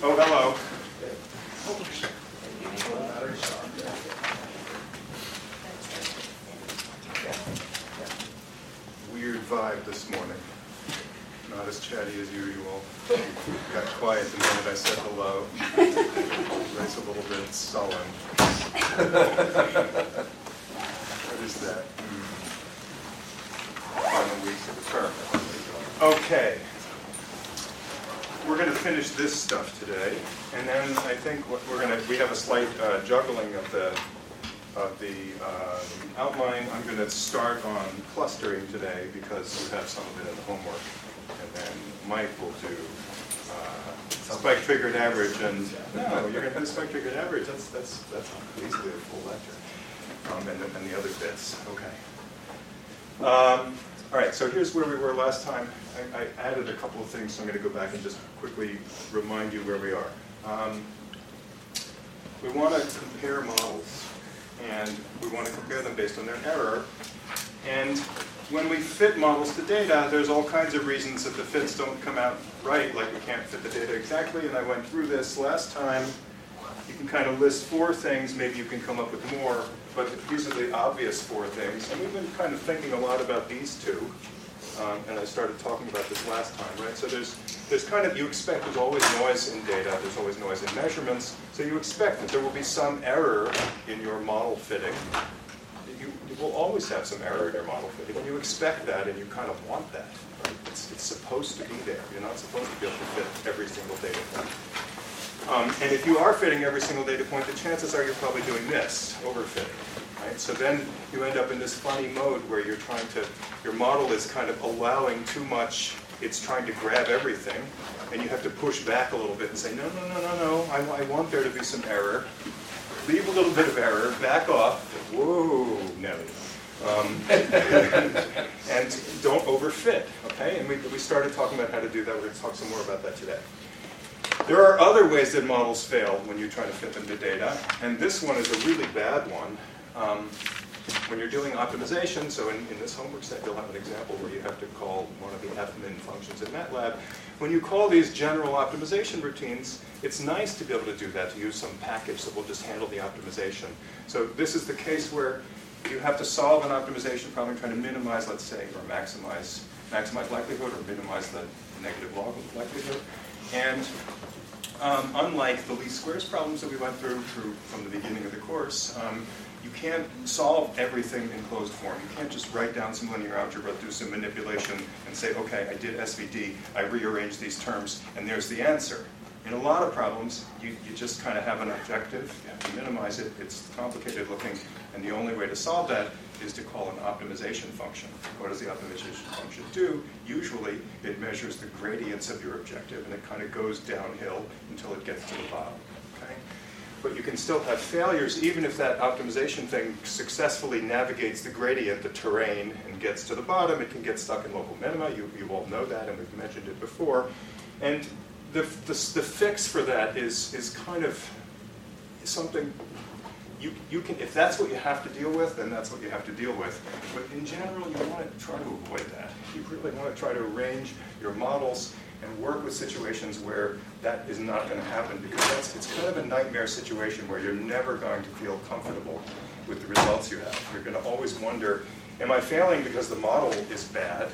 Oh, hello. Weird vibe this morning. Not as chatty as usual. Got quiet the minute I said hello. Ray's a little bit sullen. What is that? Final weeks of the term. Okay. We're going to finish this stuff today, and then I think we have a slight juggling of the outline. I'm going to start on clustering today because you have some of it in the homework, and then Mike will do spike triggered average. And no, you're going to do spike triggered average. That's basically a full lecture, and the other bits. Okay. All right, so here's where we were last time. I added a couple of things, so I'm going to go back and just quickly remind you where we are. We want to compare models, and we want to compare them based on their error. And when we fit models to data, there's all kinds of reasons that the fits don't come out right, like we can't fit the data exactly, and I went through this last time. You can kind of list 4 things, maybe you can come up with more, but these are the obvious 4 things. And we've been kind of thinking a lot about these 2, and I started talking about this last time, right? So there's kind of, you expect there's always noise in data, there's always noise in measurements, so you expect that there will be some error in your model fitting. You will always have some error in your model fitting, and you expect that, and you kind of want that. Right? It's supposed to be there. You're not supposed to be able to fit every single data point. And if you are fitting every single data point, the chances are you're probably doing this, overfitting. Right? So then you end up in this funny mode where you're trying to, your model is kind of allowing too much, it's trying to grab everything, and you have to push back a little bit and say, no, I want there to be some error. Leave a little bit of error, back off, whoa, Nelly. And don't overfit, okay? And we started talking about how to do that. We're going to talk some more about that today. There are other ways that models fail when you try to fit them to data, and this one is a really bad one. When you're doing optimization, so in this homework set, you'll have an example where you have to call one of the fmin functions in MATLAB. When you call these general optimization routines, it's nice to be able to do that, to use some package that will just handle the optimization. So this is the case where you have to solve an optimization problem, trying to minimize, let's say, or maximize likelihood, or minimize the negative log of likelihood. And unlike the least squares problems that we went through from the beginning of the course, you can't solve everything in closed form. You can't just write down some linear algebra, do some manipulation, and say, okay, I did SVD, I rearranged these terms, and there's the answer. In a lot of problems, you just kind of have an objective, you have to minimize it, it's complicated looking, and the only way to solve that is to call an optimization function. What does the optimization function do? Usually, it measures the gradients of your objective, and it kind of goes downhill until it gets to the bottom. Okay? But you can still have failures, even if that optimization thing successfully navigates the gradient, the terrain, and gets to the bottom. It can get stuck in local minima. You all know that, and we've mentioned it before. And the fix for that is kind of something. You can, if that's what you have to deal with, then that's what you have to deal with. But in general, you want to try to avoid that. You really want to try to arrange your models and work with situations where that is not going to happen, because it's kind of a nightmare situation where you're never going to feel comfortable with the results you have. You're going to always wonder, am I failing because the model is bad?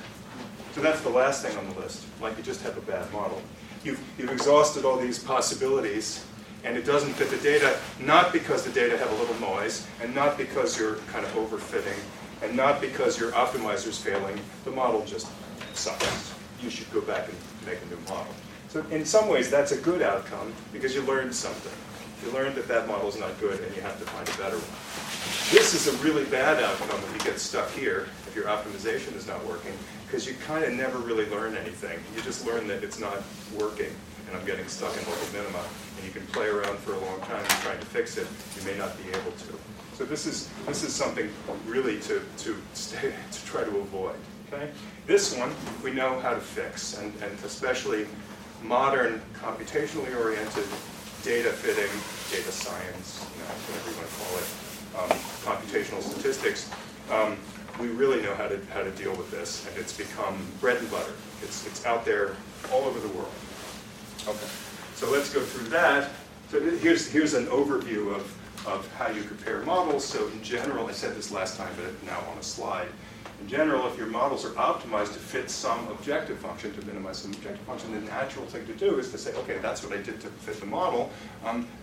So that's the last thing on the list, like you just have a bad model. You've exhausted all these possibilities, and it doesn't fit the data, not because the data have a little noise, and not because you're kind of overfitting, and not because your optimizer's failing. The model just sucks. You should go back and make a new model. So in some ways, that's a good outcome, because you learned something. You learned that that model's not good, and you have to find a better one. This is a really bad outcome if you get stuck here, if your optimization is not working, because you kind of never really learn anything. You just learn that it's not working, and I'm getting stuck in local minima. And you can play around for a long time trying to fix it. You may not be able to. So this is something really to try to avoid. Okay? This one we know how to fix, and especially modern computationally oriented data fitting, data science, whatever you want to call it, computational statistics. We really know how to deal with this, and it's become bread and butter. It's out there all over the world. Okay. So let's go through that. So here's an overview of how you compare models. So in general, I said this last time, but now on a slide. In general, if your models are optimized to fit some objective function, to minimize some objective function, the natural thing to do is to say, okay, that's what I did to fit the model.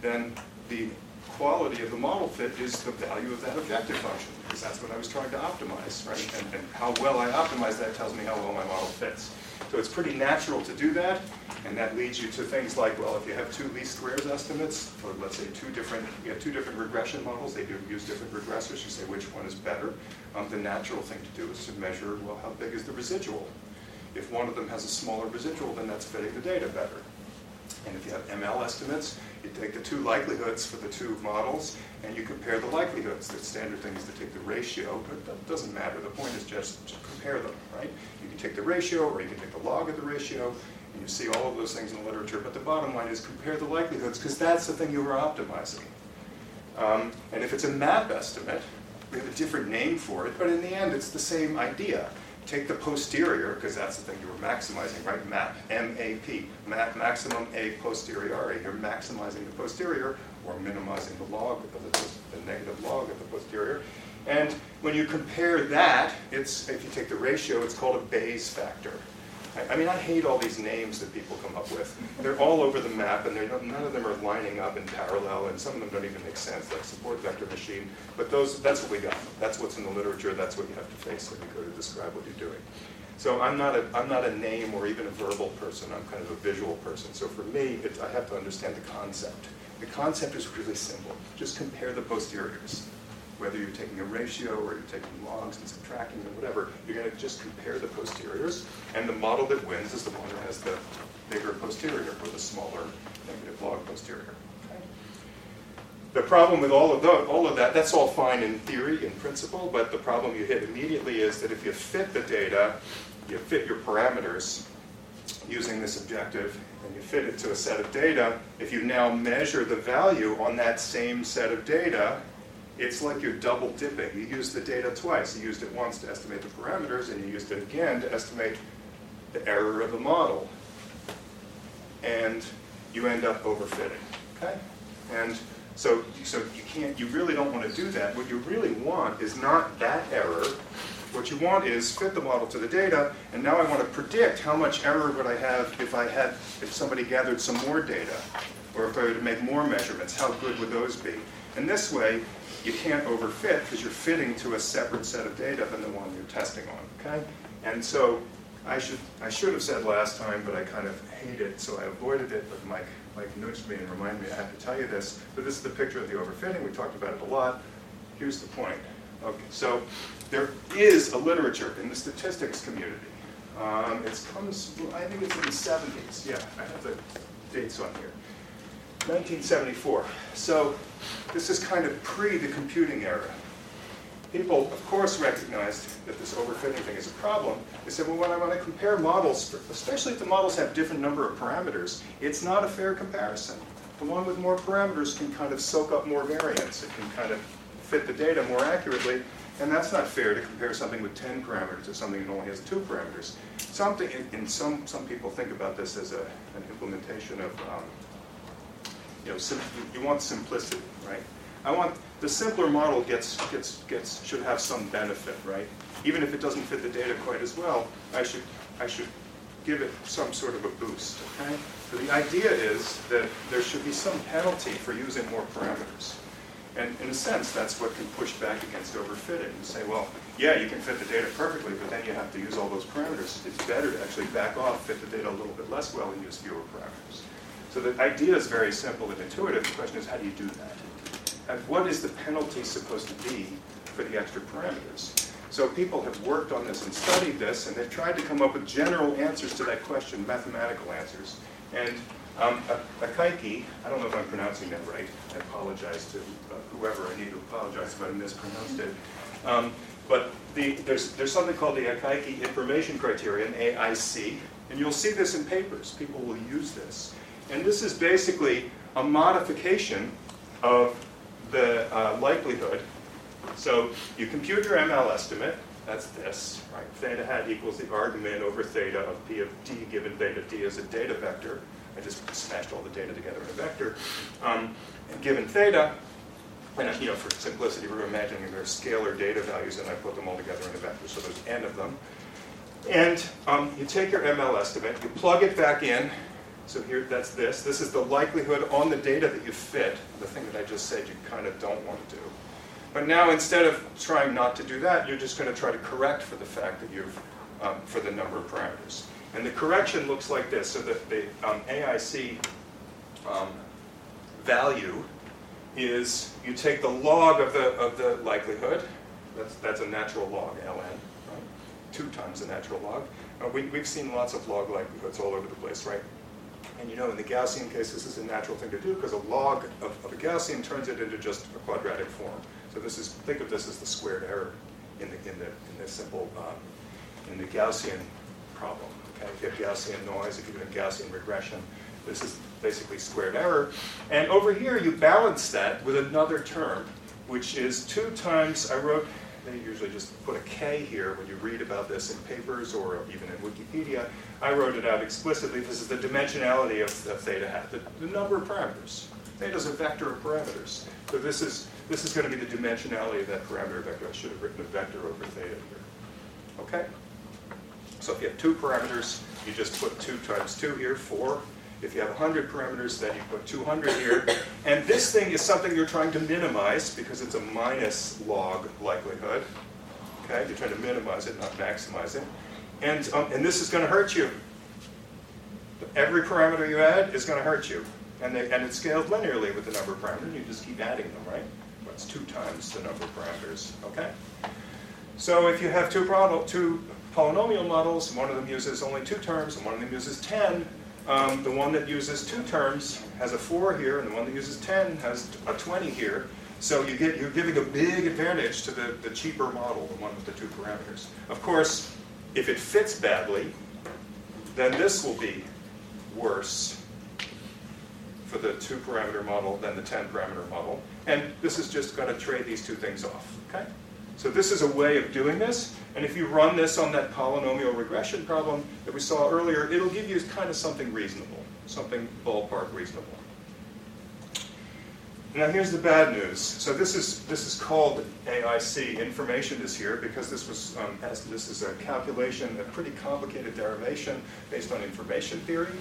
Then the quality of the model fit is the value of that objective function, because that's what I was trying to optimize, right? And how well I optimize that tells me how well my model fits. So it's pretty natural to do that, and that leads you to things like, well, if you have two least squares estimates, or let's say you have two different regression models, they do use different regressors, you say which one is better. The natural thing to do is to measure, well, how big is the residual? If one of them has a smaller residual, then that's fitting the data better. And if you have ML estimates, you take the two likelihoods for the two models, and you compare the likelihoods. The standard thing is to take the ratio, but that doesn't matter. The point is just to compare them, right? You can take the ratio, or you can take the log of the ratio, and you see all of those things in the literature, but the bottom line is compare the likelihoods, because that's the thing you were optimizing. And if it's a map estimate, we have a different name for it, but in the end, it's the same idea. Take the posterior, because that's the thing you were maximizing, right? Map, M-A-P, maximum A posteriori. You're maximizing the posterior, or minimizing the log of the negative log of the posterior. And when you compare that, if you take the ratio, it's called a Bayes factor. I mean, I hate all these names that people come up with. They're all over the map, and none of them are lining up in parallel, and some of them don't even make sense, like support vector machine. But that's what we got. That's what's in the literature. That's what you have to face when you go to describe what you're doing. So I'm not a name or even a verbal person. I'm kind of a visual person. So for me, I have to understand the concept. The concept is really simple. Just compare the posteriors. Whether you're taking a ratio or you're taking logs and subtracting them, whatever, you're going to just compare the posteriors, and the model that wins is the one that has the bigger posterior or the smaller negative log posterior. Okay? The problem with all of that, that's all fine in theory, in principle, but the problem you hit immediately is that if you fit the data, you fit your parameters using this objective, and you fit it to a set of data, if you now measure the value on that same set of data, it's like you're double dipping. You used the data twice. You used it once to estimate the parameters, and you used it again to estimate the error of the model. And you end up overfitting. Okay? And so you really don't want to do that. What you really want is not that error. What you want is fit the model to the data, and now I want to predict how much error would I have if somebody gathered some more data, or if I were to make more measurements. How good would those be? And this way, you can't overfit because you're fitting to a separate set of data than the one you're testing on, okay? And so I should have said last time, but I kind of hate it, so I avoided it, but Mike nudged me and reminded me I have to tell you this. But this is the picture of the overfitting. We talked about it a lot. Here's the point. Okay, so there is a literature in the statistics community. It comes, I think it's in the 70s. Yeah, I have the dates on here. 1974. So this is kind of pre the computing era. People, of course, recognized that this overfitting thing is a problem. They said, well, when I want to compare models, especially if the models have different number of parameters, it's not a fair comparison. The one with more parameters can kind of soak up more variance. It can kind of fit the data more accurately, and that's not fair to compare something with 10 parameters to something that only has 2 parameters. Some people think about this as an implementation of you want simplicity, right? I want the simpler model should have some benefit, right? Even if it doesn't fit the data quite as well, I should give it some sort of a boost, okay? So the idea is that there should be some penalty for using more parameters. And in a sense, that's what can push back against overfitting. You say, well, yeah, you can fit the data perfectly, but then you have to use all those parameters. It's better to actually back off, fit the data a little bit less well, and use fewer parameters. So the idea is very simple and intuitive. The question is, how do you do that? And what is the penalty supposed to be for the extra parameters? So people have worked on this and studied this, and they've tried to come up with general answers to that question, mathematical answers. And Akaike, I don't know if I'm pronouncing that right. I apologize to whoever I need to apologize if I mispronounced it. But there's something called the Akaike Information Criterion, AIC, and you'll see this in papers. People will use this. And this is basically a modification of the likelihood. So you compute your ML estimate. That's this, right? Theta hat equals the argument over theta of P of D given theta D as a data vector. I just smashed all the data together in a vector. And given theta, and for simplicity, we're imagining there are scalar data values, and I put them all together in a vector, so there's n of them. And you take your ML estimate, you plug it back in. So here, that's this. This is the likelihood on the data that you fit, the thing that I just said you kind of don't want to do. But now, instead of trying not to do that, you're just going to try to correct for the fact that you've, for the number of parameters. And the correction looks like this. So that the AIC value is, you take the log of the likelihood. That's a natural log, ln, right? 2 times the natural log. We've seen lots of log likelihoods all over the place, right? And in the Gaussian case, this is a natural thing to do because a log of a Gaussian turns it into just a quadratic form. So this is, think of this as the squared error in the simple in the Gaussian problem. Okay, if you have Gaussian noise, if you're doing Gaussian regression, this is basically squared error. And over here, you balance that with another term, which is 2 times. They usually just put a k here when you read about this in papers or even in Wikipedia. I wrote it out explicitly. This is the dimensionality of theta hat, the number of parameters. Theta is a vector of parameters. So this is going to be the dimensionality of that parameter vector. I should have written a vector over theta here. Okay? So if you have 2 parameters, you just put 2 times 2 here, 4. If you have 100 parameters, then you put 200 here. And this thing is something you're trying to minimize because it's a minus log likelihood. Okay, you're trying to minimize it, not maximize it. And this is going to hurt you. Every parameter you add is going to hurt you. And it scales linearly with the number of parameters. You just keep adding them, right? That's 2 times the number of parameters. Okay? So if you have two polynomial models, one of them uses only 2 terms, and one of them uses 10, the one that uses 2 terms has a 4 here, and the one that uses 10 has a 20 here. So you're giving a big advantage to the cheaper model, the one with the 2 parameters. Of course, if it fits badly, then this will be worse for the 2-parameter model than the 10-parameter model. And this is just going to trade these 2 things off. Okay? So this is a way of doing this. And if you run this on that polynomial regression problem that we saw earlier, it'll give you kind of something reasonable, something ballpark reasonable. Now here's the bad news. So this is called AIC. Information is here because this is a calculation, a pretty complicated derivation based on information theory.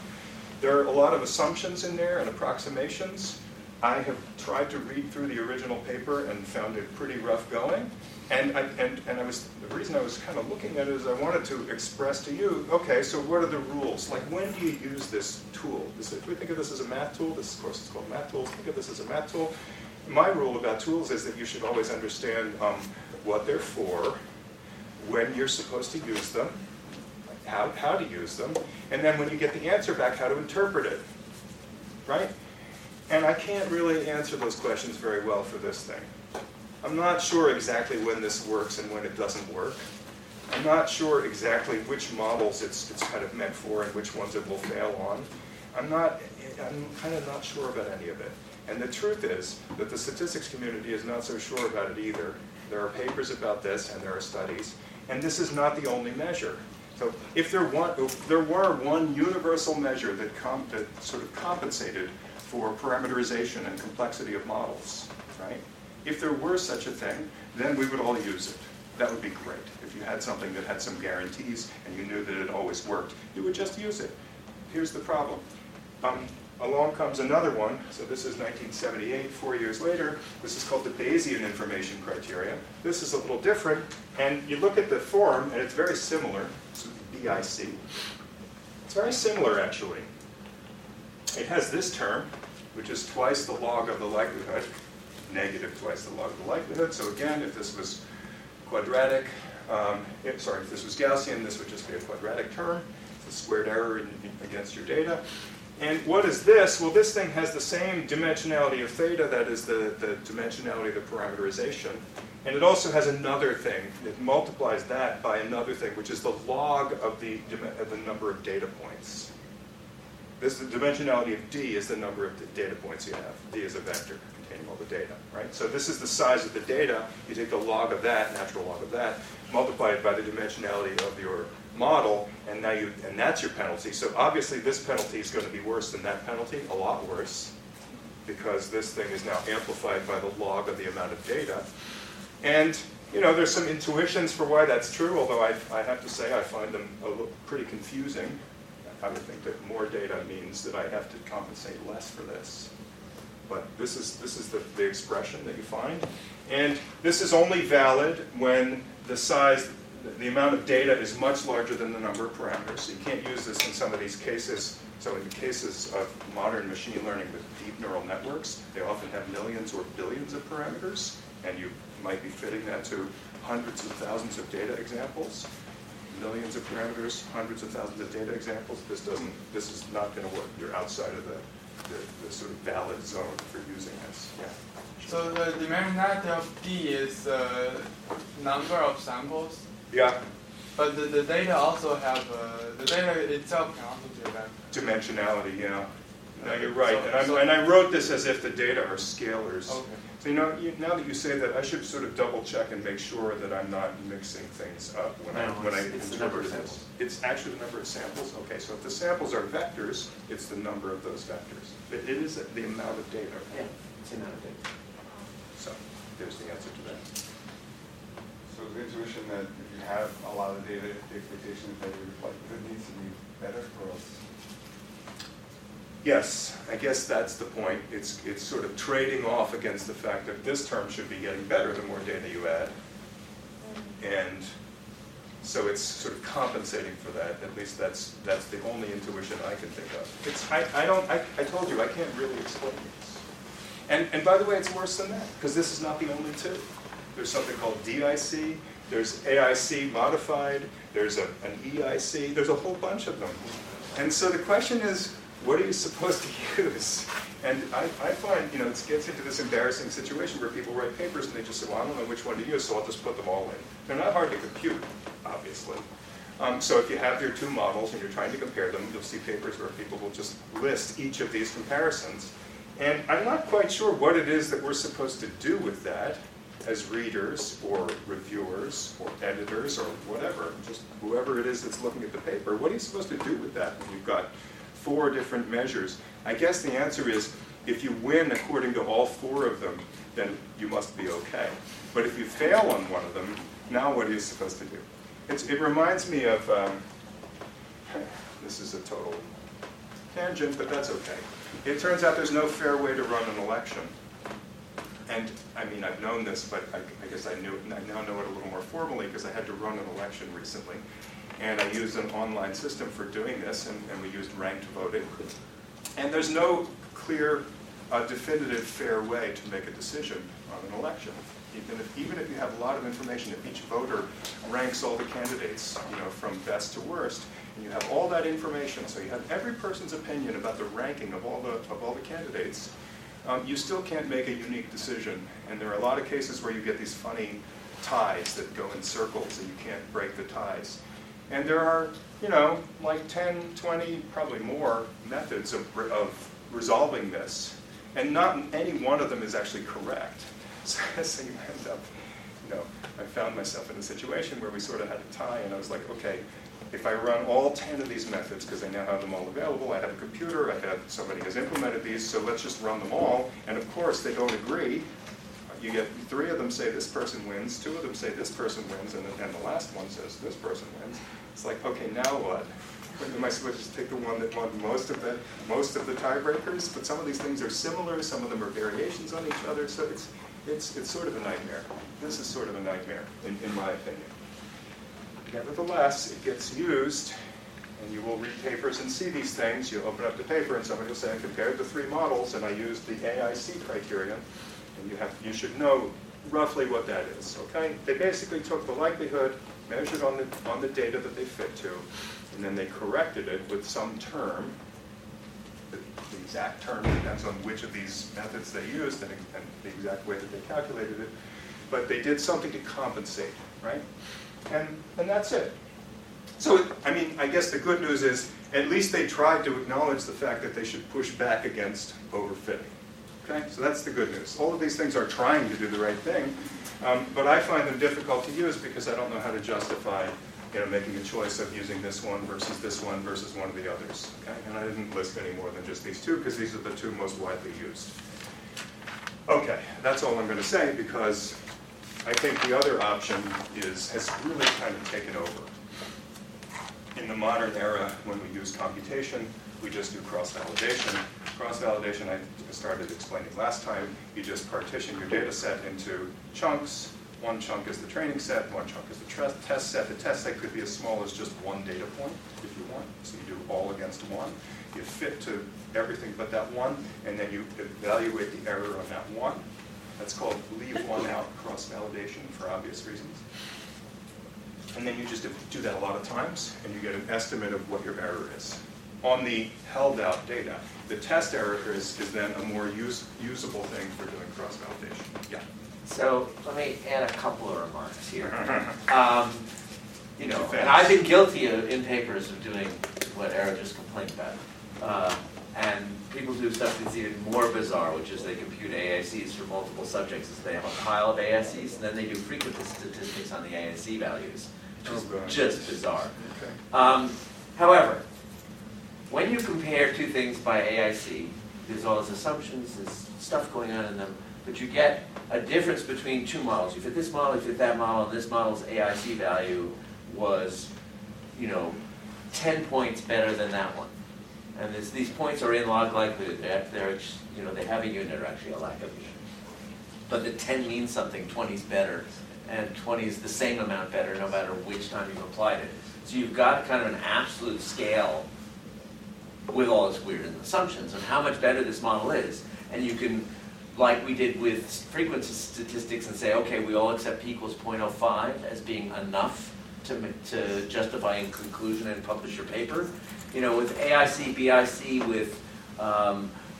There are a lot of assumptions in there and approximations. I have tried to read through the original paper and found it pretty rough going. And the reason I was kind of looking at it is I wanted to express to you, okay, so what are the rules? Like, when do you use this tool? If we think of this as a math tool, this course is called Math Tools, think of this as a math tool. My rule about tools is that you should always understand what they're for, when you're supposed to use them, how to use them, and then when you get the answer back, how to interpret it, right? And I can't really answer those questions very well for this thing. I'm not sure exactly when this works and when it doesn't work. I'm not sure exactly which models it's kind of meant for and which ones it will fail on. I'm kind of not sure about any of it. And the truth is that the statistics community is not so sure about it either. There are papers about this and there are studies. And this is not the only measure. So if there were one universal measure that sort of compensated for parameterization and complexity of models, right? If there were such a thing, then we would all use it. That would be great. If you had something that had some guarantees and you knew that it always worked, you would just use it. Here's the problem. Along comes another one. So this is 1978, 4 years later. This is called the Bayesian information criteria. This is a little different. And you look at the form, and it's very similar. So BIC. It's very similar, actually. It has this term, which is twice the log of the likelihood, negative twice the log of the likelihood. So again, if this was quadratic, if this was Gaussian, this would just be a quadratic term. It's a squared error against your data. And what is this? Well, this thing has the same dimensionality of theta, that is the dimensionality of the parameterization. And it also has another thing. It multiplies that by another thing, which is the log of the number of data points. The dimensionality of D is the number of data points you have. D is a vector containing all the data, right? So this is the size of the data. You take the log of that, natural log of that, multiply it by the dimensionality of your model, and that's your penalty. So obviously this penalty is going to be worse than that penalty, a lot worse, because this thing is now amplified by the log of the amount of data. And there's some intuitions for why that's true, although I have to say I find them pretty confusing. I would think that more data means that I have to compensate less for this. But this is the expression that you find. And this is only valid when the amount of data is much larger than the number of parameters. So you can't use this in some of these cases. So in the cases of modern machine learning with deep neural networks, they often have millions or billions of parameters, and you might be fitting that to hundreds of thousands of data examples. Millions of parameters, hundreds of thousands of data examples. This is not going to work. You're outside of the sort of valid zone for using this. Yeah. So the denominator of D is the number of samples? Yeah. But the data also have, the data itself can also do that. Dimensionality, yeah. No, you're right. And I wrote this as if the data are scalars. Okay. So now that you say that, I should sort of double check and make sure that I'm not mixing things up when I interpret this. It's actually the number of samples. Okay, so if the samples are vectors, it's the number of those vectors. But it is the amount of data. Yeah, it's the amount of data. So there's the answer to that. So the intuition that if you have a lot of data, the expectation is that your likelihood needs to be better, or else? Yes, I guess that's the point. It's sort of trading off against the fact that this term should be getting better the more data you add. And so it's sort of compensating for that. At least that's the only intuition I can think of. I told you, I can't really explain this. And by the way, it's worse than that, because this is not the only two. There's something called DIC, there's AIC modified, there's an EIC, there's a whole bunch of them. And so the question is, what are you supposed to use? And I find, it gets into this embarrassing situation where people write papers and they just say, well, I don't know which one to use, so I'll just put them all in. They're not hard to compute, obviously. So if you have your two models and you're trying to compare them, you'll see papers where people will just list each of these comparisons. And I'm not quite sure what it is that we're supposed to do with that as readers or reviewers or editors or whatever, just whoever it is that's looking at the paper. What are you supposed to do with that when you've got 4 different measures? I guess the answer is, if you win according to all 4 of them, then you must be okay. But if you fail on one of them, now what are you supposed to do? It reminds me of, this is a total tangent, but that's okay. It turns out there's no fair way to run an election. And I mean, I've known this, but I guess I now know it a little more formally because I had to run an election recently. And I used an online system for doing this, and we used ranked voting. And there's no clear, definitive, fair way to make a decision on an election. Even if you have a lot of information, if each voter ranks all the candidates, from best to worst, and you have all that information, so you have every person's opinion about the ranking of all the candidates, you still can't make a unique decision. And there are a lot of cases where you get these funny ties that go in circles, and you can't break the ties. And there are, like 10, 20, probably more methods of resolving this. And not any one of them is actually correct. So you end up, I found myself in a situation where we sort of had a tie, and I was like, okay, if I run all 10 of these methods, because I now have them all available, I have a computer, somebody has implemented these, so let's just run them all. And of course, they don't agree. You get 3 of them say this person wins, 2 of them say this person wins, and the last one says this person wins. It's like, okay, now what? Am I supposed to take the one that won most of the tiebreakers? But some of these things are similar, some of them are variations on each other, so it's sort of a nightmare. This is sort of a nightmare, in my opinion. Nevertheless, it gets used, and you will read papers and see these things. You open up the paper, and somebody will say, I compared the 3 models, and I used the AIC criterion. And you should know roughly what that is, okay? They basically took the likelihood, measured on the data that they fit to, and then they corrected it with some term. The exact term depends on which of these methods they used and the exact way that they calculated it. But they did something to compensate, right? And that's it. So, I guess the good news is, at least they tried to acknowledge the fact that they should push back against overfitting. Okay, so that's the good news. All of these things are trying to do the right thing, but I find them difficult to use because I don't know how to justify making a choice of using this one versus one of the others. Okay? And I didn't list any more than just these two because these are the two most widely used. Okay, that's all I'm going to say because I think the other option has really kind of taken over. In the modern era, when we use computation, we just do cross-validation. Cross-validation, I started explaining last time, you just partition your data set into chunks. One chunk is the training set, one chunk is the test set. The test set could be as small as just one data point, if you want. So you do all against one. You fit to everything but that one, and then you evaluate the error on that one. That's called leave one out cross-validation for obvious reasons. And then you just do that a lot of times, and you get an estimate of what your error is. On the held out data, the test error is then a more usable thing for doing cross-validation. Yeah. So let me add a couple of remarks here. And I've been guilty in papers of doing what Eero just complained about. And people do stuff that's even more bizarre, which is they compute AICs for multiple subjects. They have a pile of AICs, and then they do frequency statistics on the AIC values, which is just bizarre. Okay. However, when you compare two things by AIC, there's all these assumptions, there's stuff going on in them, but you get a difference between two models. You fit this model, you fit that model, and this model's AIC value was, 10 points better than that one. And these points are in log likelihood. They have a unit, or actually a lack of unit. But the 10 means something, 20 is better, and 20 is the same amount better no matter which time you've applied it. So you've got kind of an absolute scale with all its weird assumptions on how much better this model is. And you can, like we did with frequency statistics, and say, okay, we all accept p equals 0.05 as being enough to justify in conclusion and publish your paper. With AIC, BIC, with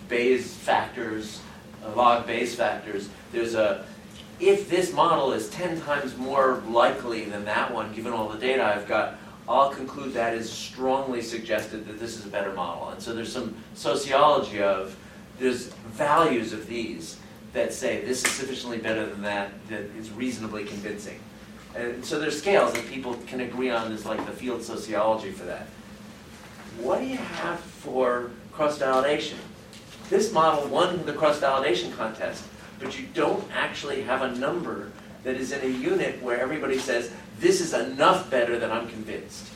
Bayes factors, log Bayes factors, there's if this model is 10 times more likely than that one, given all the data I've got, I'll conclude that is strongly suggested that this is a better model. And so there's some sociology there's values of these that say this is sufficiently better than that is reasonably convincing. And so there's scales that people can agree on, is like the field sociology for that. What do you have for cross-validation? This model won the cross-validation contest, but you don't actually have a number that is in a unit where everybody says, this is enough better that I'm convinced.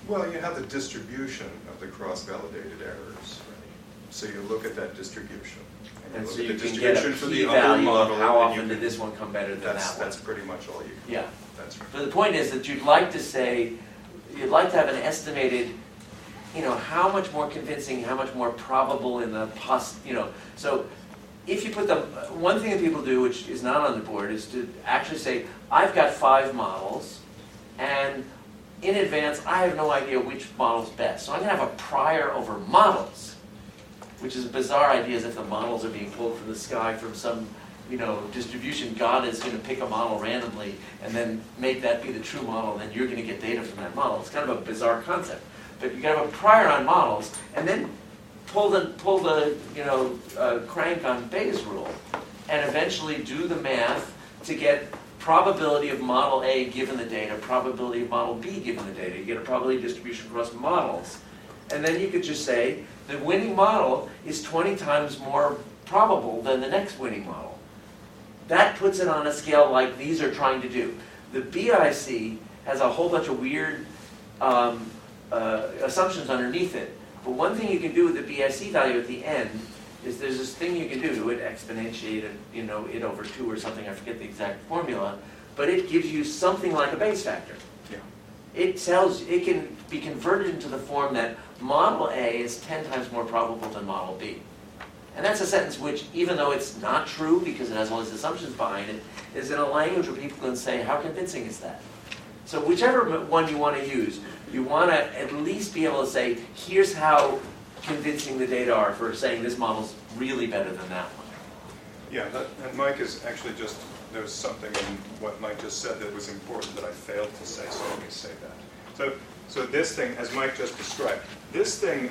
Well, you have the distribution of the cross-validated errors, right? So you look at that distribution. And look so at you the can get a distribution for p the other value model, of how and often did this one come better than that one. That's pretty much all you can do. Yeah. That's right. But the point is that you'd like to have an estimated, how much more convincing, how much more probable in the so if you put one thing that people do, which is not on the board, is to actually say, I've got 5 models, and in advance, I have no idea which model's best. So I'm going to have a prior over models, which is a bizarre idea, as if the models are being pulled from the sky from some, distribution. God is going to pick a model randomly and then make that be the true model, and then you're going to get data from that model. It's kind of a bizarre concept. But you got to have a prior on models, and then pull the crank on Bayes rule, and eventually do the math to get probability of model A given the data, probability of model B given the data. You get a probability distribution across models. And then you could just say the winning model is 20 times more probable than the next winning model. That puts it on a scale like these are trying to do. The BIC has a whole bunch of weird assumptions underneath it. But one thing you can do with the BIC value at the end is there's this thing you can do to it, exponentiate it, it over 2 or something, I forget the exact formula, but it gives you something like a Bayes factor. Yeah. It can be converted into the form that model A is 10 times more probable than model B. And that's a sentence which, even though it's not true because it has all these assumptions behind it, is in a language where people can say, how convincing is that? So whichever one you want to use, you want to at least be able to say, here's how convincing the data are for saying this model's really better than that one. Yeah, and Mike is actually there's something in what Mike just said that was important that I failed to say, so let me say that. So this thing, as Mike just described, this thing,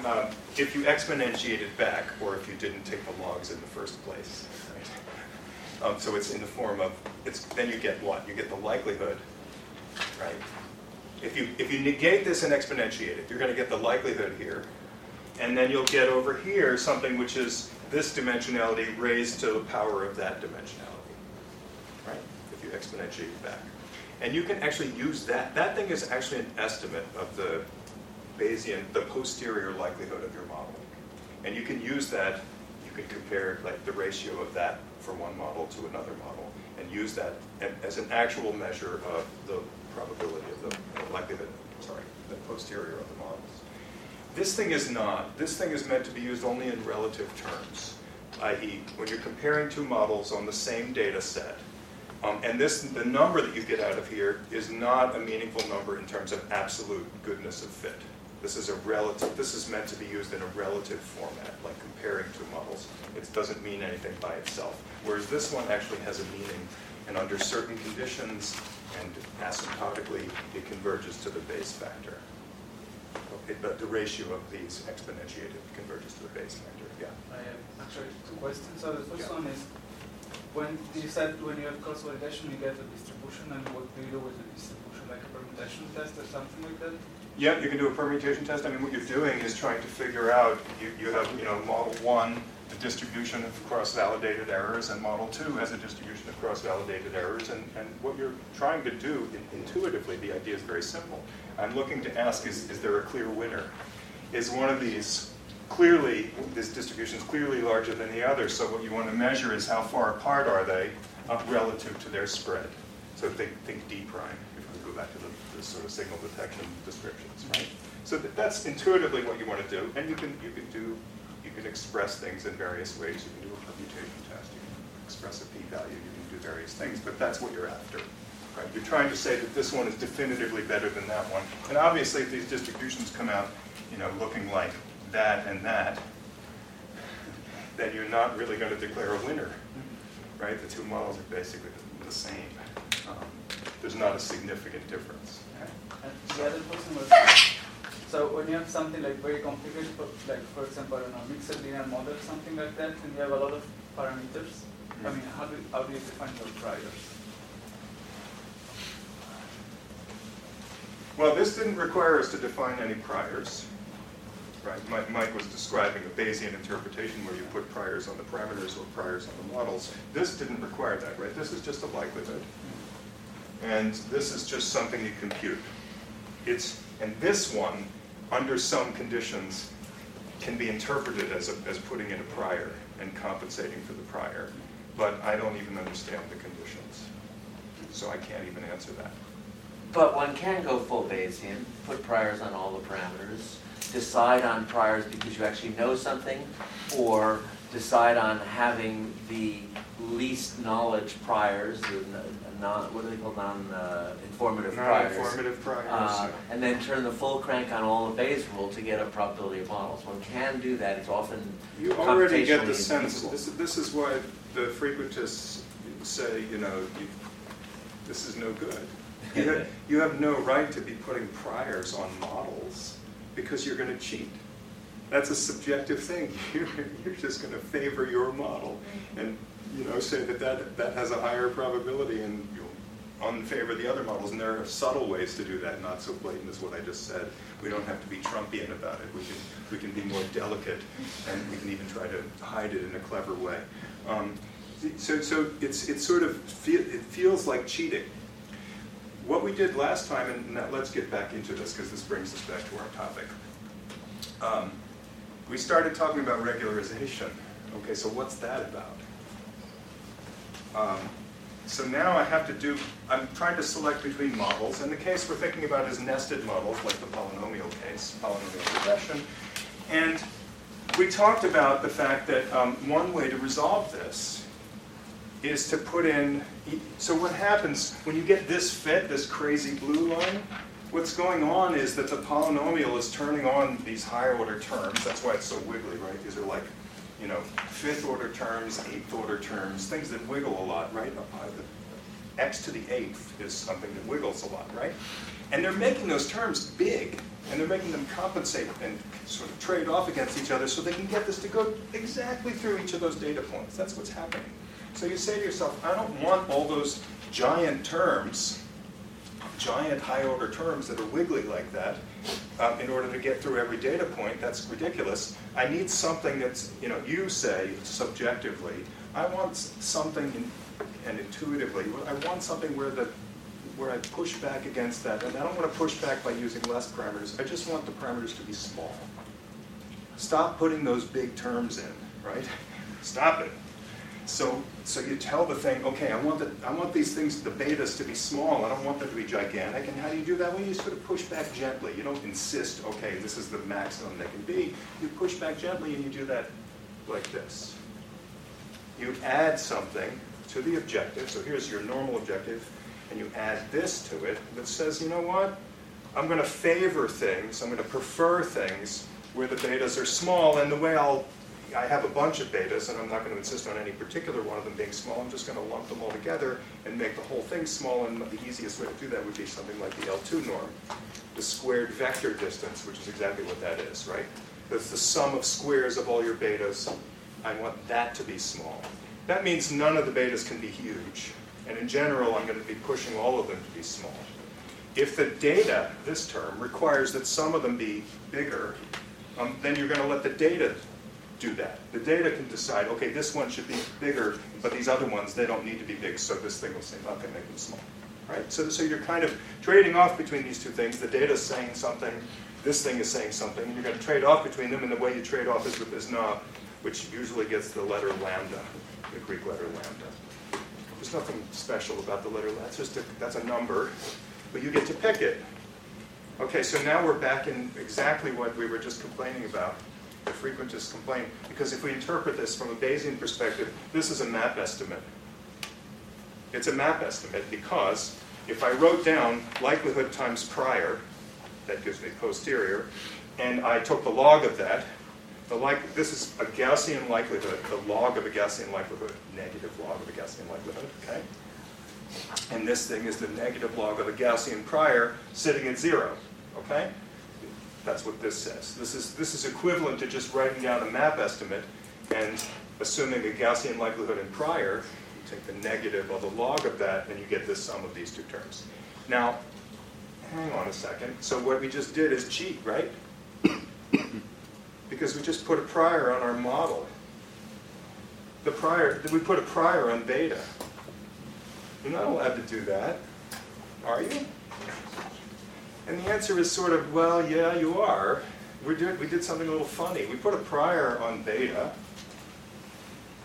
if you exponentiate it back, or if you didn't take the logs in the first place, right? So it's in the form of, then you get what? You get the likelihood, right? If you negate this and exponentiate it, you're going to get the likelihood here. And then you'll get over here something which is this dimensionality raised to the power of that dimensionality, right? If you exponentiate it back. And you can actually use that. That thing is actually an estimate of the Bayesian, the posterior likelihood of your model. And you can use that, you can compare like the ratio of that from one model to another model and use that as an actual measure of the probability of the likelihood, the posterior of the models. This thing is not. This thing is meant to be used only in relative terms, i.e. when you're comparing two models on the same data set. And the number that you get out of here is not a meaningful number in terms of absolute goodness of fit. This is meant to be used in a relative format, like comparing two models. It doesn't mean anything by itself. Whereas this one actually has a meaning, and under certain conditions and asymptotically, it converges to the base factor. But the ratio of these exponentiated converges to the base factor. Yeah. I have actually two questions. So the first one is, when you said when you have cross validation, you get a distribution, and what do you do with the distribution, like a permutation test or something like that? Yeah, you can do a permutation test. I mean, what you're doing is trying to figure out, you have, model 1, a distribution of cross-validated errors, and model 2 has a distribution of cross-validated errors, and what you're trying to do, intuitively, the idea is very simple. I'm looking to ask, is there a clear winner? Is one of these this distribution is clearly larger than the other, so what you want to measure is how far apart are they relative to their spread. So think D prime, if we go back to the sort of signal detection descriptions, right? So that's intuitively what you want to do, and you can express things in various ways. You can do a permutation test, you can express a p-value, you can do various things, but that's what you're after. Right? You're trying to say that this one is definitively better than that one. And obviously, if these distributions come out, looking like that and that, then you're not really going to declare a winner, right? The two models are basically the same. There's not a significant difference. And the other question was, so when you have something like very complicated, like for example, mixed linear model, something like that, and you have a lot of parameters. I mean, how do you define those priors? Well, this didn't require us to define any priors, right? Mike was describing a Bayesian interpretation where you put priors on the parameters or priors on the models. This didn't require that, right? This is just a likelihood. And this is just something you compute. And this one, under some conditions, can be interpreted as putting in a prior and compensating for the prior. But I don't even understand the conditions, so I can't even answer that. But one can go full Bayesian, put priors on all the parameters, decide on priors because you actually know something, or decide on having the least knowledge priors, what do they call non-informative priors. Non-informative priors. And then turn the full crank on all of Bayes' rule to get a probability of models. One can do that. It's often you already get the computationally sense. infeasible. This is why the frequentists say, this is no good. You have no right to be putting priors on models because you're going to cheat. That's a subjective thing. You're just going to favor your model and say that has a higher probability and you'll unfavor the other models. And there are subtle ways to do that, not so blatant as what I just said. We don't have to be Trumpian about it. We can be more delicate, and we can even try to hide it in a clever way. So it feels like cheating. What we did last time, and now let's get back into this because this brings us back to our topic. We started talking about regularization. Okay, so what's that about? So now I'm trying to select between models, and the case we're thinking about is nested models, like the polynomial case, polynomial regression. And we talked about the fact that one way to resolve this is to put in, so what happens when you get this fit, this crazy blue line, what's going on is that the polynomial is turning on these higher order terms. That's why it's so wiggly, right? These are like, fifth order terms, eighth order terms, things that wiggle a lot, right? X to the eighth is something that wiggles a lot, right? And they're making those terms big, and they're making them compensate and sort of trade off against each other so they can get this to go exactly through each of those data points. That's what's happening. So you say to yourself, I don't want all those giant terms giant high-order terms that are wiggly like that in order to get through every data point. That's ridiculous. I need something that's, you say subjectively, I want something and intuitively, I want something where I push back against that. And I don't want to push back by using less parameters. I just want the parameters to be small. Stop putting those big terms in, right? Stop it. So you tell the thing, okay, I want these things, the betas, to be small. I don't want them to be gigantic. And how do you do that? Well, you sort of push back gently. You don't insist, okay, this is the maximum they can be. You push back gently, and you do that like this. You add something to the objective. So here's your normal objective, and you add this to it that says, you know what? I'm going to favor things. I'm going to prefer things where the betas are small, and the way I have a bunch of betas, and I'm not going to insist on any particular one of them being small. I'm just going to lump them all together and make the whole thing small, and the easiest way to do that would be something like the L2 norm, the squared vector distance, which is exactly what that is, right? That's the sum of squares of all your betas. I want that to be small. That means none of the betas can be huge, and in general, I'm going to be pushing all of them to be small. If the data, this term, requires that some of them be bigger, then you're going to let the data do that. The data can decide, okay, this one should be bigger, but these other ones, they don't need to be big, so this thing will say, okay, make them small. Right? So you're kind of trading off between these two things. The data is saying something, this thing is saying something, and you're going to trade off between them, and the way you trade off is with this knob, which usually gets the letter lambda, the Greek letter lambda. There's nothing special about the letter lambda, that's a number, but you get to pick it. Okay, so now we're back in exactly what we were just complaining about, the frequentist complaint, because if we interpret this from a Bayesian perspective, this is a map estimate. It's a map estimate because if I wrote down likelihood times prior, that gives me posterior, and I took the log of that, this is a Gaussian likelihood, the log of a Gaussian likelihood, negative log of a Gaussian likelihood, okay? And this thing is the negative log of a Gaussian prior sitting at 0, okay? That's what this says. This is equivalent to just writing down a map estimate and assuming a Gaussian likelihood in prior. You take the negative of the log of that, and you get this sum of these two terms. Now, hang on a second. So what we just did is cheat, right? Because we just put a prior on our model. We put a prior on beta. You're not allowed to do that, are you? And the answer is sort of, well, yeah, you are. We did something a little funny. We put a prior on beta.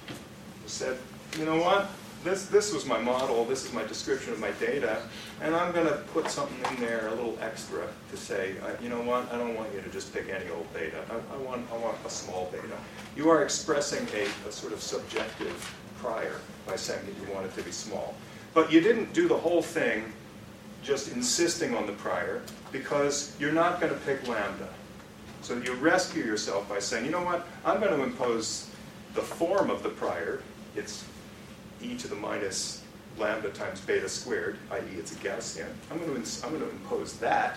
We said, you know what? This was my model. This is my description of my data. And I'm going to put something in there, a little extra, to say, you know what? I don't want you to just pick any old beta. I want a small beta. You are expressing a sort of subjective prior by saying that you want it to be small. But you didn't do the whole thing just insisting on the prior, because you're not going to pick lambda. So you rescue yourself by saying, you know what, I'm going to impose the form of the prior. It's e to the minus lambda times beta squared, i.e. it's a Gaussian. I'm going to impose that,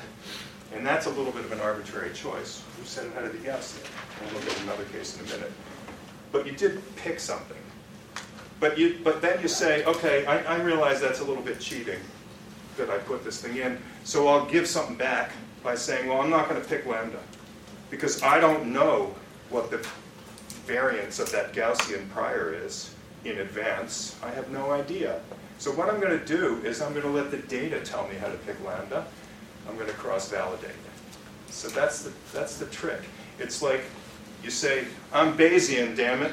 and that's a little bit of an arbitrary choice. Who said it had to be Gaussian? I'll look at another case in a minute. But you did pick something. But then you say, okay, I realize that's a little bit cheating, that I put this thing in, so I'll give something back by saying, well, I'm not going to pick lambda, because I don't know what the variance of that Gaussian prior is in advance. I have no idea. So what I'm going to do is I'm going to let the data tell me how to pick lambda. I'm going to cross-validate. So that's the trick. It's like you say, I'm Bayesian, damn it.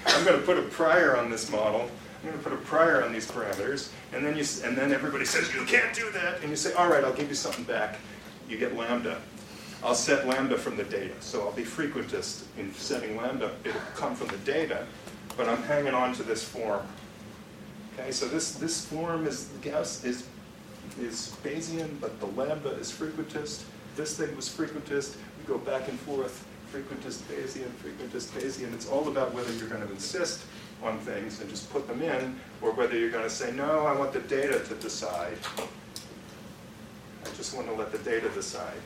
I'm going to put a prior on this model. I'm going to put a prior on these parameters, and then everybody says, you can't do that, and you say, all right, I'll give you something back. You get lambda. I'll set lambda from the data, so I'll be frequentist in setting lambda. It'll come from the data, but I'm hanging on to this form. Okay, so this form is Bayesian, but the lambda is frequentist. This thing was frequentist. We go back and forth, frequentist Bayesian. It's all about whether you're going to insist on things and just put them in, or whether you're going to say, no, I want the data to decide. I just want to let the data decide.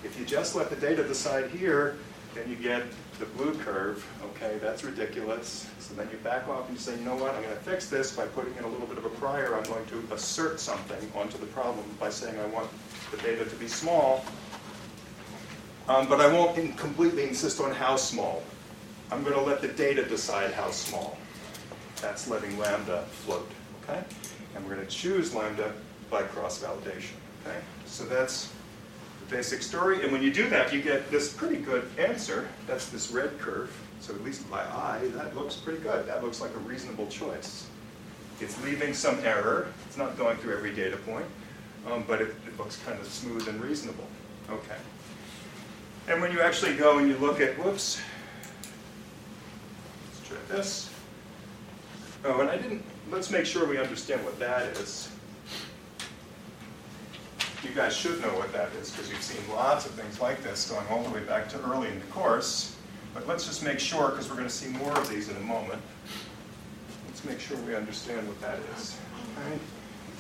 If you just let the data decide here, Then you get the blue curve. Okay, that's ridiculous. So then you back off and you say, you know what, I'm going to fix this by putting in a little bit of a prior. I'm going to assert something onto the problem by saying I want the data to be small. But I won't completely insist on how small. I'm going to let the data decide how small. That's letting lambda float. Okay? And we're going to choose lambda by cross-validation. Okay? So that's the basic story. And when you do that, you get this pretty good answer. That's this red curve. So at least by eye, that looks pretty good. That looks like a reasonable choice. It's leaving some error. It's not going through every data point. But it looks kind of smooth and reasonable. Okay. And when you actually go and you look at, whoops, let's try this. Oh, and let's make sure we understand what that is. You guys should know what that is because you've seen lots of things like this going all the way back to early in the course. But let's just make sure, because we're going to see more of these in a moment. Let's make sure we understand what that is. Okay?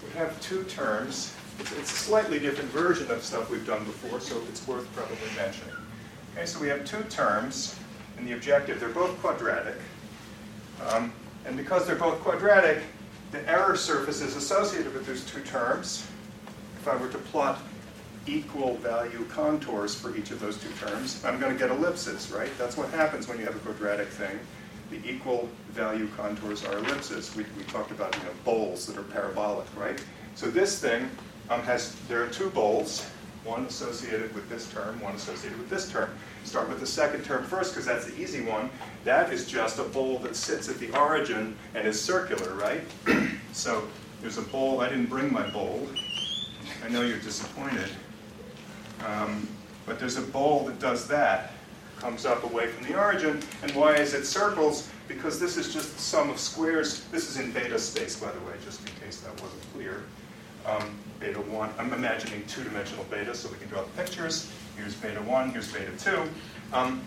We have two terms. It's a slightly different version of stuff we've done before, so it's worth probably mentioning. Okay, so we have two terms in the objective. They're both quadratic. And because they're both quadratic, the error surfaces associated with those two terms, if I were to plot equal value contours for each of those two terms, I'm going to get ellipses, right? That's what happens when you have a quadratic thing. The equal value contours are ellipses. We talked about bowls that are parabolic, right? So this thing there are two bowls, one associated with this term, one associated with this term. Start with the second term first because that's the easy one. That is just a bowl that sits at the origin and is circular, right? So there's a bowl. I didn't bring my bowl. I know you're disappointed. But there's a bowl that does that, comes up away from the origin. And why is it circles? Because this is just the sum of squares. This is in beta space, by the way, just in case that wasn't clear. Beta 1, I'm imagining two-dimensional beta so we can draw the pictures. Here's beta 1, here's beta 2.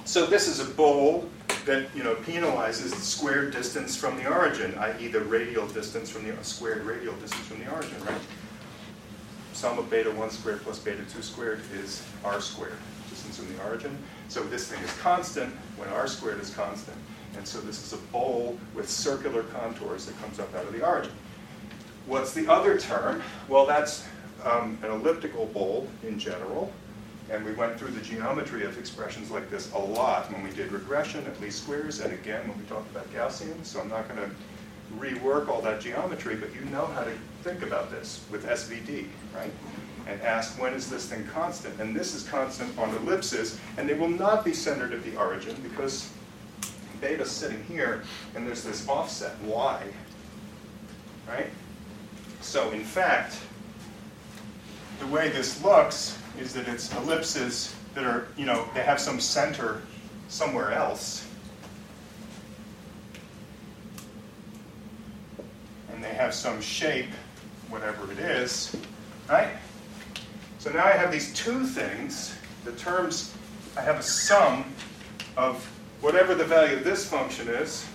So this is a bowl that penalizes the squared distance from the origin, i.e. the radial distance from the squared radial distance from the origin, right? Sum of beta 1 squared plus beta 2 squared is r squared, distance from the origin. So this thing is constant when r squared is constant. And so this is a bowl with circular contours that comes up out of the origin. What's the other term? Well, that's an elliptical bowl in general. And we went through the geometry of expressions like this a lot when we did regression at least squares, and again when we talked about Gaussian. So I'm not going to rework all that geometry, but you know how to think about this with SVD, right? And ask, when is this thing constant? And this is constant on ellipses, and they will not be centered at the origin because beta's sitting here, and there's this offset, y, right? So in fact, the way this looks is that it's ellipses that are, they have some center somewhere else. And they have some shape, whatever it is, right? So now I have these two things. The terms, I have a sum of whatever the value of this function is.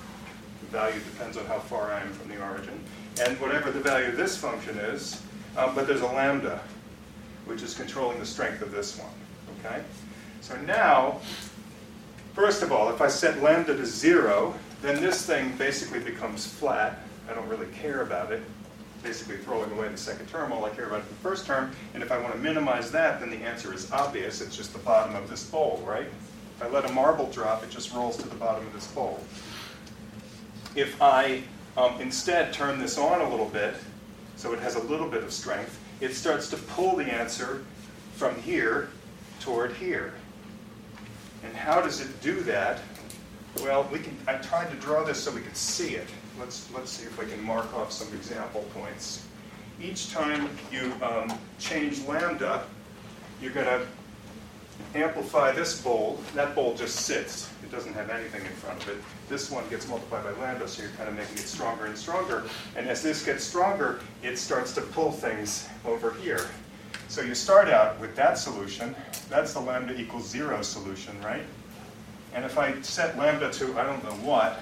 The value depends on how far I am from the origin. And whatever the value of this function is, but there's a lambda, which is controlling the strength of this one, okay? So now, first of all, if I set lambda to 0, then this thing basically becomes flat. I don't really care about it. Basically throwing away the second term, all I care about is the first term. And if I want to minimize that, then the answer is obvious. It's just the bottom of this bowl, right? If I let a marble drop, it just rolls to the bottom of this bowl. If I instead turn this on a little bit, so it has a little bit of strength, it starts to pull the answer from here toward here. And how does it do that? Well, I tried to draw this so we could see it. Let's see if I can mark off some example points. Each time you change lambda, you're going to amplify this bowl. That bowl just sits. It doesn't have anything in front of it. This one gets multiplied by lambda, so you're kind of making it stronger and stronger. And as this gets stronger, it starts to pull things over here. So you start out with that solution. That's the lambda equals 0 solution, right? And if I set lambda to, I don't know what,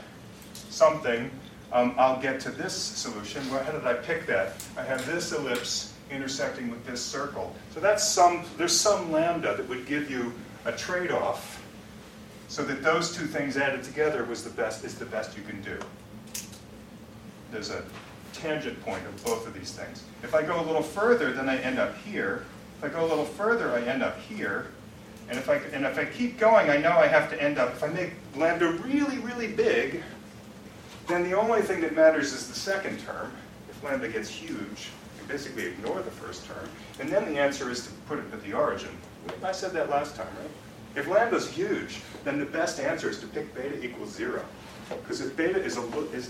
something, I'll get to this solution. Well, how did I pick that? I have this ellipse intersecting with this circle. So there's some lambda that would give you a trade-off so that those two things added together is the best you can do. There's a tangent point of both of these things. If I go a little further, then I end up here. If I go a little further, I end up here. And if I keep going, I know I have to end up, if I make lambda really, really big, then the only thing that matters is the second term. If lambda gets huge, you basically ignore the first term. And then the answer is to put it at the origin. I said that last time, right? If lambda's huge, then the best answer is to pick beta equals 0. Because if beta is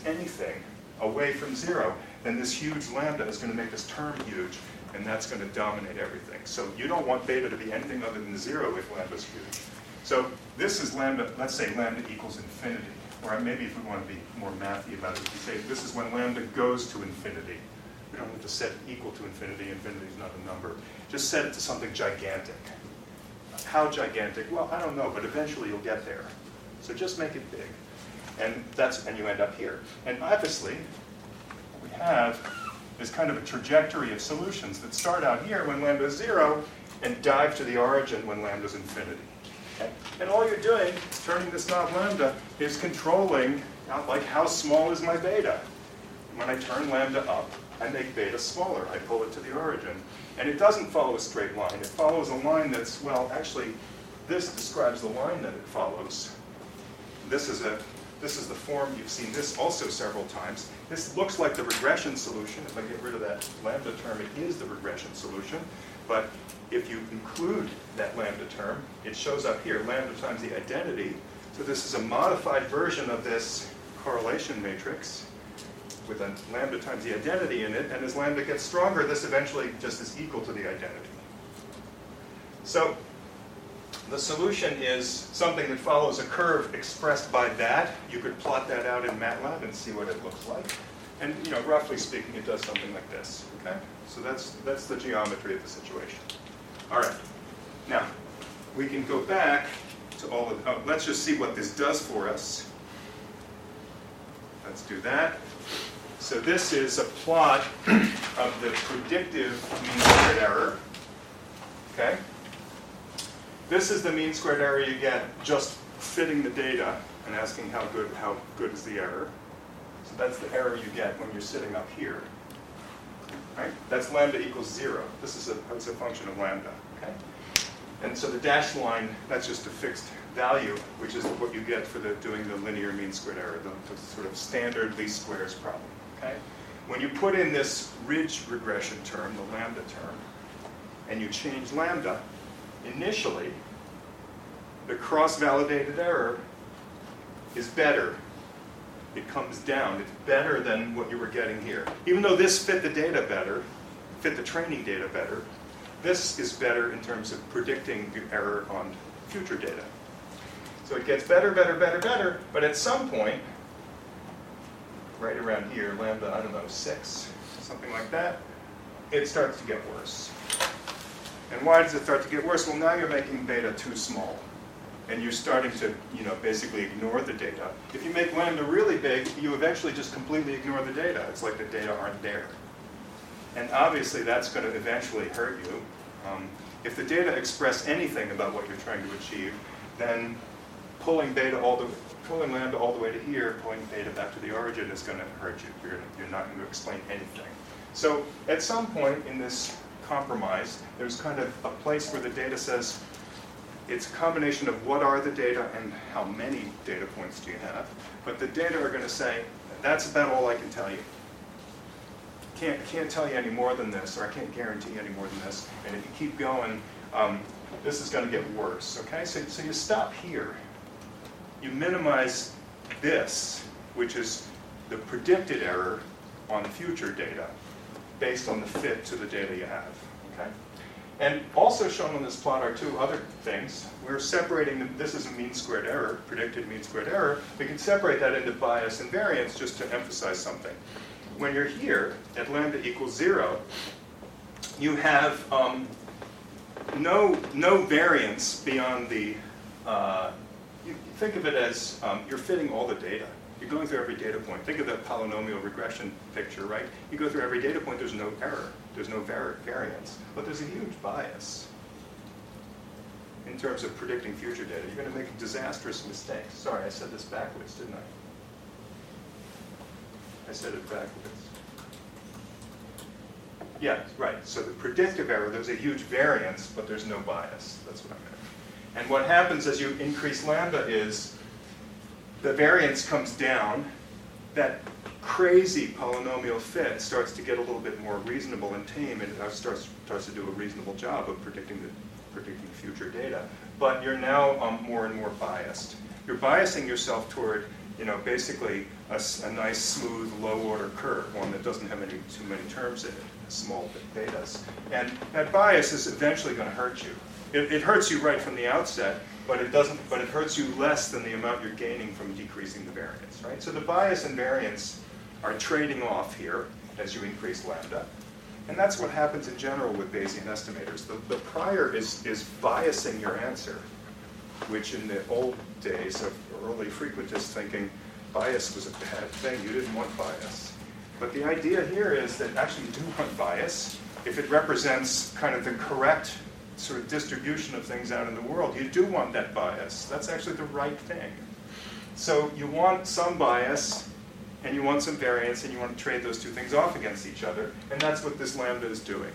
anything away from 0, then this huge lambda is going to make this term huge, and that's going to dominate everything. So you don't want beta to be anything other than 0 if lambda's huge. So this is lambda, let's say lambda equals infinity. Or maybe if we want to be more mathy about it, we say this is when lambda goes to infinity. We don't have to set it equal to infinity. Infinity is not a number. Just set it to something gigantic. How gigantic? Well, I don't know, but eventually you'll get there. So just make it big. And you end up here. And obviously, what we have is kind of a trajectory of solutions that start out here when lambda is 0 and dive to the origin when lambda is infinity. Okay? And all you're doing, turning this knob lambda, is controlling, like, how small is my beta? When I turn lambda up, I make beta smaller. I pull it to the origin. And it doesn't follow a straight line. It follows a line that's, well, actually, this describes the line that it follows. This is the form. You've seen this also several times. This looks like the regression solution. If I get rid of that lambda term, it is the regression solution. But if you include that lambda term, it shows up here, lambda times the identity. So this is a modified version of this correlation matrix with a lambda times the identity in it. And as lambda gets stronger, this eventually just is equal to the identity. So the solution is something that follows a curve expressed by that. You could plot that out in MATLAB and see what it looks like. And roughly speaking, it does something like this. Okay? So that's the geometry of the situation. All right. Now, we can go back to all of let's just see what this does for us. Let's do that. So this is a plot of the predictive mean squared error. Okay? This is the mean squared error you get just fitting the data and asking how good is the error. So that's the error you get when you're sitting up here. Right? That's lambda equals 0. This is a function of lambda. Okay? And so the dashed line, that's just a fixed value, which is what you get for doing the linear mean squared error, the sort of standard least squares problem. Okay? When you put in this ridge regression term, the lambda term, and you change lambda, initially, the cross-validated error is better. It comes down. It's better than what you were getting here. Even though this fit the data better, fit the training data better, this is better in terms of predicting the error on future data. So it gets better, better, better, better, but at some point, right around here, lambda, I don't know, 6, something like that, it starts to get worse. And why does it start to get worse? Well, now you're making beta too small. And you're starting to, basically ignore the data. If you make lambda really big, you eventually just completely ignore the data. It's like the data aren't there. And obviously, that's going to eventually hurt you. If the data express anything about what you're trying to achieve, then pulling lambda all the way to here, pulling beta back to the origin is going to hurt you. You're not going to explain anything. So at some point in this compromise, there's kind of a place where the data says, it's a combination of what are the data and how many data points do you have. But the data are going to say, that's about all I can tell you. Can't tell you any more than this, or I can't guarantee any more than this. And if you keep going, this is going to get worse. Okay, so you stop here. You minimize this, which is the predicted error on future data, based on the fit to the data you have. Okay. And also shown on this plot are two other things. We're separating, this is a mean squared error, predicted mean squared error. We can separate that into bias and variance just to emphasize something. When you're here at lambda equals 0, you have no variance beyond the, you think of it as you're fitting all the data. You're going through every data point. Think of the polynomial regression picture, right? You go through every data point, there's no error. There's no variance. But there's a huge bias. in terms of predicting future data, you're going to make disastrous mistakes. Sorry, I said this backwards, didn't I? I said it backwards. Yeah, right. So the predictive error, there's a huge variance, but there's no bias. That's what I meant. And what happens as you increase lambda is the variance comes down. That crazy polynomial fit starts to get a little bit more reasonable and tame, and it starts to do a reasonable job of predicting future data. But you're now more and more biased. You're biasing yourself toward, basically a nice, smooth, low-order curve, one that doesn't have too many terms in it, small betas. And that bias is eventually going to hurt you. It hurts you right from the outset, but it hurts you less than the amount you're gaining from decreasing the variance, right? So the bias and variance are trading off here as you increase lambda. And that's what happens in general with Bayesian estimators. The prior is biasing your answer, which in the old days of early frequentist thinking, bias was a bad thing. You didn't want bias. But the idea here is that actually you do want bias. If it represents kind of the correct sort of distribution of things out in the world, you do want that bias. That's actually the right thing. So you want some bias, and you want some variance, and you want to trade those two things off against each other. And that's what this lambda is doing.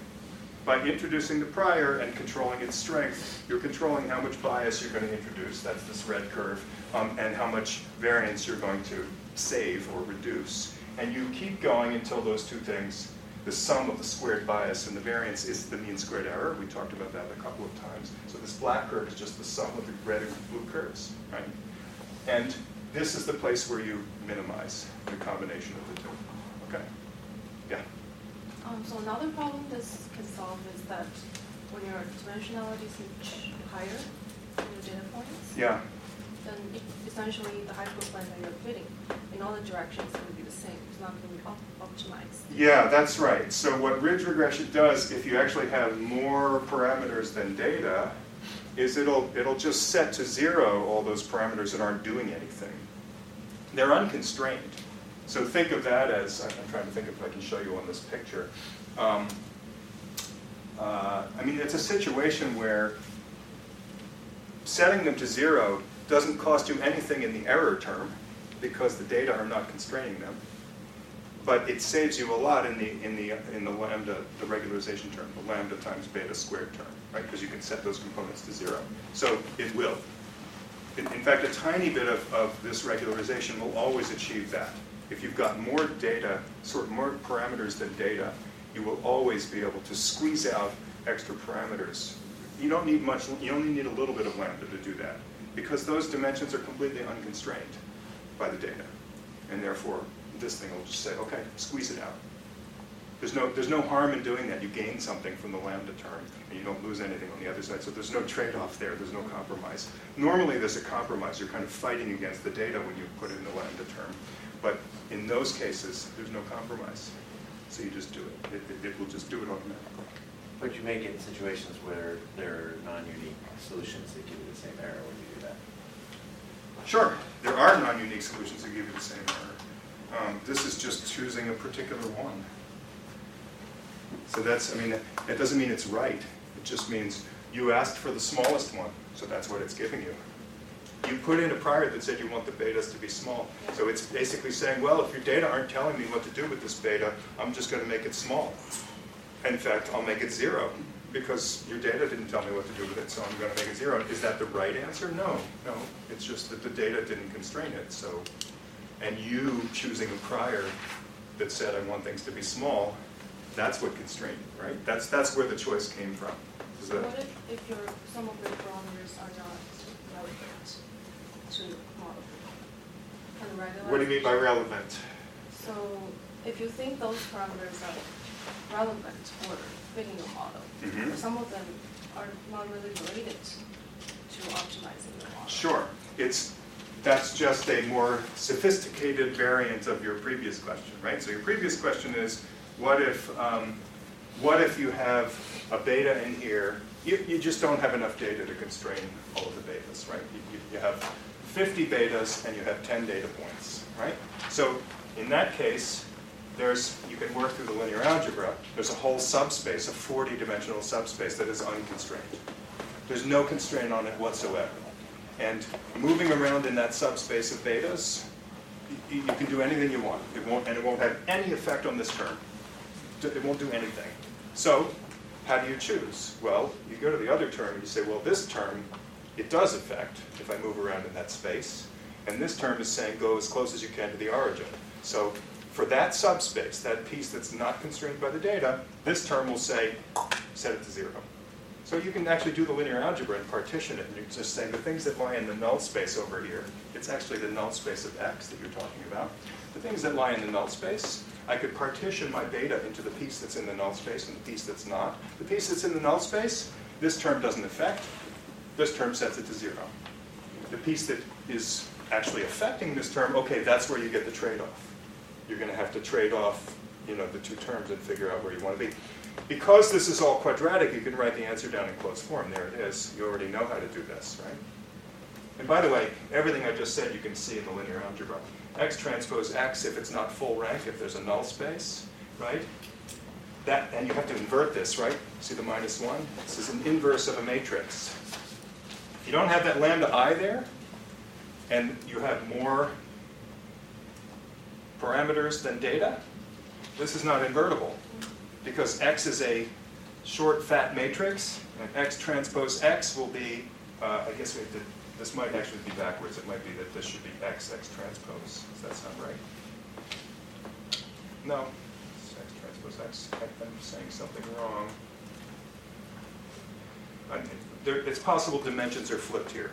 By introducing the prior and controlling its strength, you're controlling how much bias you're going to introduce. That's this red curve. And how much variance you're going to save or reduce. And you keep going until those two things, the sum of the squared bias and the variance is the mean squared error. We talked about that a couple of times. So this black curve is just the sum of the red and blue curves, right? And this is the place where you minimize the combination of the two. Okay? Yeah? So another problem this can solve is that when your dimensionality is much higher in your data points, Yeah. then essentially the hyperplane that you're fitting in all the directions will be the same. It's not going to be optimized. Yeah, that's right. So what ridge regression does, if you actually have more parameters than data, is it'll just set to zero all those parameters that aren't doing anything. They're unconstrained. So think of that as, I'm trying to think if I can show you on this picture. I mean, it's a situation where setting them to zero doesn't cost you anything in the error term because the data are not constraining them. But it saves you a lot in the lambda, the regularization term, the lambda times beta squared term, right? Because you can set those components to zero. So it will. In fact, a tiny bit of this regularization will always achieve that. If you've got more data, sort of more parameters than data, you will always be able to squeeze out extra parameters. You don't need much, you only need a little bit of lambda to do that, because those dimensions are completely unconstrained by the data. And therefore, this thing will just say, okay, squeeze it out. There's no harm in doing that. You gain something from the lambda term, and you don't lose anything on the other side. So there's no trade-off there. There's no compromise. Normally, there's a compromise. You're kind of fighting against the data when you put in the lambda term. But in those cases, there's no compromise. So you just do it. It will just do it automatically. But you may get in situations where there are non-unique solutions that give you the same error when you do that. Sure, there are non-unique solutions that give you the same error. This is just choosing a particular one. So that's, I mean, it doesn't mean it's right. It just means you asked for the smallest one, so that's what it's giving you. You put in a prior that said you want the betas to be small. So it's basically saying, well, if your data aren't telling me what to do with this beta, I'm just going to make it small. In fact, I'll make it zero, because your data didn't tell me what to do with it, so I'm going to make it zero. Is that the right answer? No. It's just that the data didn't constrain it. So, and you choosing a prior that said I want things to be small, that's what constrained it, right? That's where the choice came from. So what if some of your parameters are not relevant to the model? What do you mean by relevant? So if you think those parameters are relevant for fitting your model, some of them are not really related to optimizing your model. Sure. That's just a more sophisticated variant of your previous question, right? So your previous question is, what if you have a beta in here? You just don't have enough data to constrain all of the betas, right? You have 50 betas and you have 10 data points, right? So in that case, you can work through the linear algebra. There's a whole subspace, a 40-dimensional subspace that is unconstrained. There's no constraint on it whatsoever. And moving around in that subspace of betas, you can do anything you want. It won't have any effect on this term. It won't do anything. So how do you choose? Well, you go to the other term and you say, well, this term, it does affect if I move around in that space. And this term is saying go as close as you can to the origin. So for that subspace, that piece that's not constrained by the data, this term will say, set it to 0. So you can actually do the linear algebra and partition it. And you just say the things that lie in the null space over here, it's actually the null space of x that you're talking about. The things that lie in the null space, I could partition my beta into the piece that's in the null space and the piece that's not. The piece that's in the null space, this term doesn't affect. This term sets it to 0. The piece that is actually affecting this term, okay, that's where you get the trade-off. You're going to have to trade off, the two terms and figure out where you want to be. Because this is all quadratic, you can write the answer down in closed form. There it is. You already know how to do this, right? And by the way, everything I just said you can see in the linear algebra. X transpose X if it's not full rank, if there's a null space, right? And you have to invert this, right? See the -1? This is an inverse of a matrix. If you don't have that lambda I there, and you have more parameters than data, this is not invertible. Because X is a short, fat matrix, and X transpose X will be, I guess this might actually be backwards. It might be that this should be X transpose. Does that sound right? No, it's X transpose X. I'm saying something wrong. It's possible dimensions are flipped here.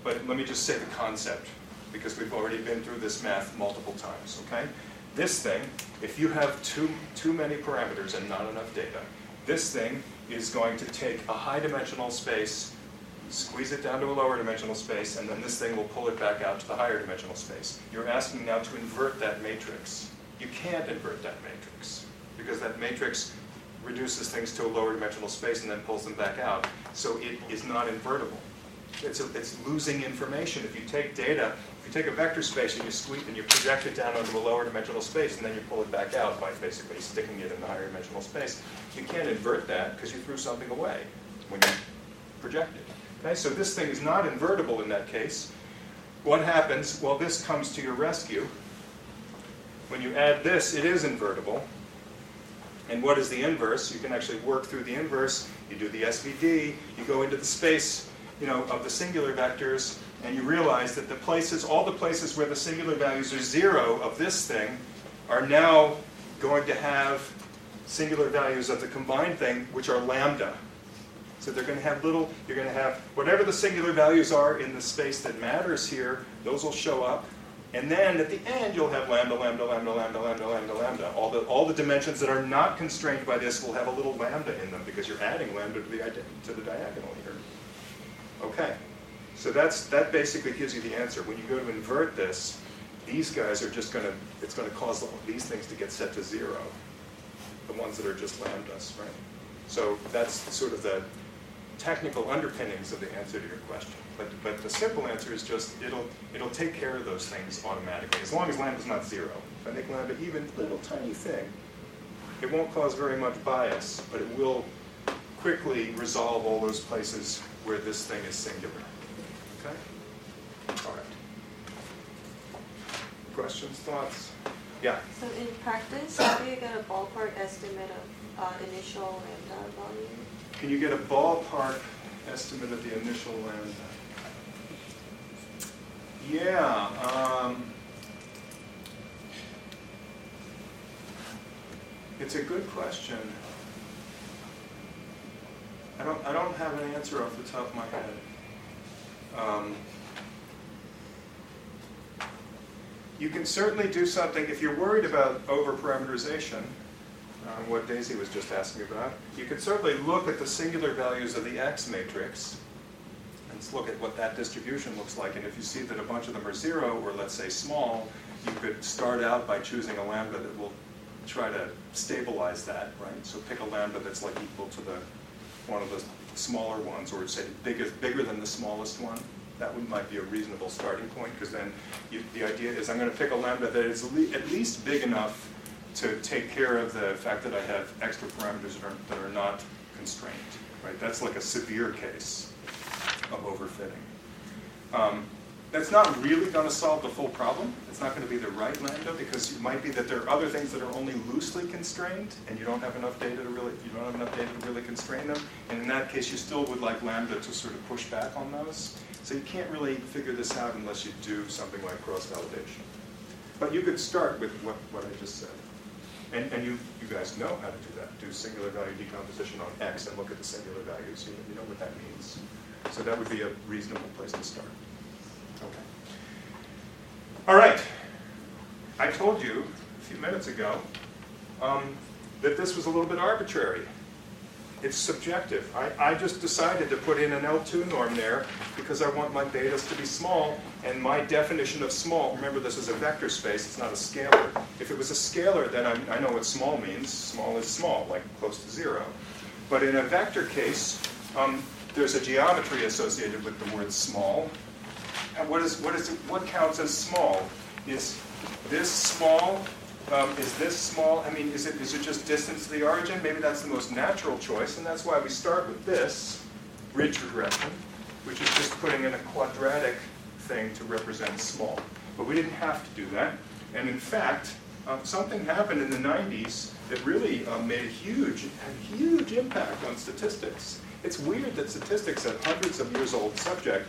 But let me just say the concept, because we've already been through this math multiple times, okay? This thing, if you have too many parameters and not enough data, this thing is going to take a high dimensional space, squeeze it down to a lower dimensional space, and then this thing will pull it back out to the higher dimensional space. You're asking now to invert that matrix. You can't invert that matrix, because that matrix reduces things to a lower dimensional space and then pulls them back out. So it is not invertible. It's losing information. If you take data, if you take a vector space and you squeeze and you project it down onto a lower dimensional space and then you pull it back out by basically sticking it in the higher dimensional space, you can't invert that because you threw something away when you project it. Okay, so this thing is not invertible in that case. What happens? Well, this comes to your rescue. When you add this, it is invertible. And what is the inverse? You can actually work through the inverse. You do the SVD. You go into the space, of the singular vectors, and you realize that all the places where the singular values are 0 of this thing are now going to have singular values of the combined thing, which are lambda. So they're going to have you're going to have whatever the singular values are in the space that matters here, those will show up. And then at the end, you'll have lambda, lambda, lambda, lambda, lambda, lambda, lambda. All the dimensions that are not constrained by this will have a little lambda in them because you're adding lambda to the diagonal here. Okay, so that basically gives you the answer. When you go to invert this, these guys are it's going to cause these things to get set to 0, the ones that are just lambdas, right? So that's sort of the technical underpinnings of the answer to your question. But the simple answer is just it'll take care of those things automatically, as long as lambda's not 0. If I make lambda even a little tiny thing, it won't cause very much bias, but it will quickly resolve all those places where this thing is singular. Okay? All right. Questions, thoughts? Yeah? So in practice, how do you get a ballpark estimate of initial lambda value? Can you get a ballpark estimate of the initial lambda? Yeah. It's a good question. I don't have an answer off the top of my head. You can certainly do something if you're worried about over-parameterization, what Daisy was just asking about. You can certainly look at the singular values of the X matrix and look at what that distribution looks like. And if you see that a bunch of them are 0, or let's say small, you could start out by choosing a lambda that will try to stabilize that, right? So pick a lambda that's like equal to one of the smaller ones, or say bigger than the smallest one. That one might be a reasonable starting point, because then the idea is I'm going to pick a lambda that is at least big enough to take care of the fact that I have extra parameters that are not constrained. Right? That's like a severe case. of overfitting. That's not really going to solve the full problem. It's not going to be the right lambda, because it might be that there are other things that are only loosely constrained, and you don't have enough data to really constrain them. And in that case, you still would like lambda to sort of push back on those. So you can't really figure this out unless you do something like cross-validation. But you could start with what I just said. And you guys know how to do that. Do singular value decomposition on X and look at the singular values. You know what that means. So that would be a reasonable place to start. Okay. All right. I told you a few minutes ago that this was a little bit arbitrary. It's subjective. I just decided to put in an L2 norm there because I want my betas to be small, and my definition of small, remember this is a vector space, it's not a scalar. If it was a scalar, then I know what small means. Small is small, like close to 0. But in a vector case, there's a geometry associated with the word small. And what counts as small? Is this small? Is this small? I mean, is it just distance to the origin? Maybe that's the most natural choice, and that's why we start with this, ridge regression, which is just putting in a quadratic thing to represent small. But we didn't have to do that. And in fact, something happened in the 90s that really made a huge impact on statistics. It's weird that statistics, a hundreds of years old subject,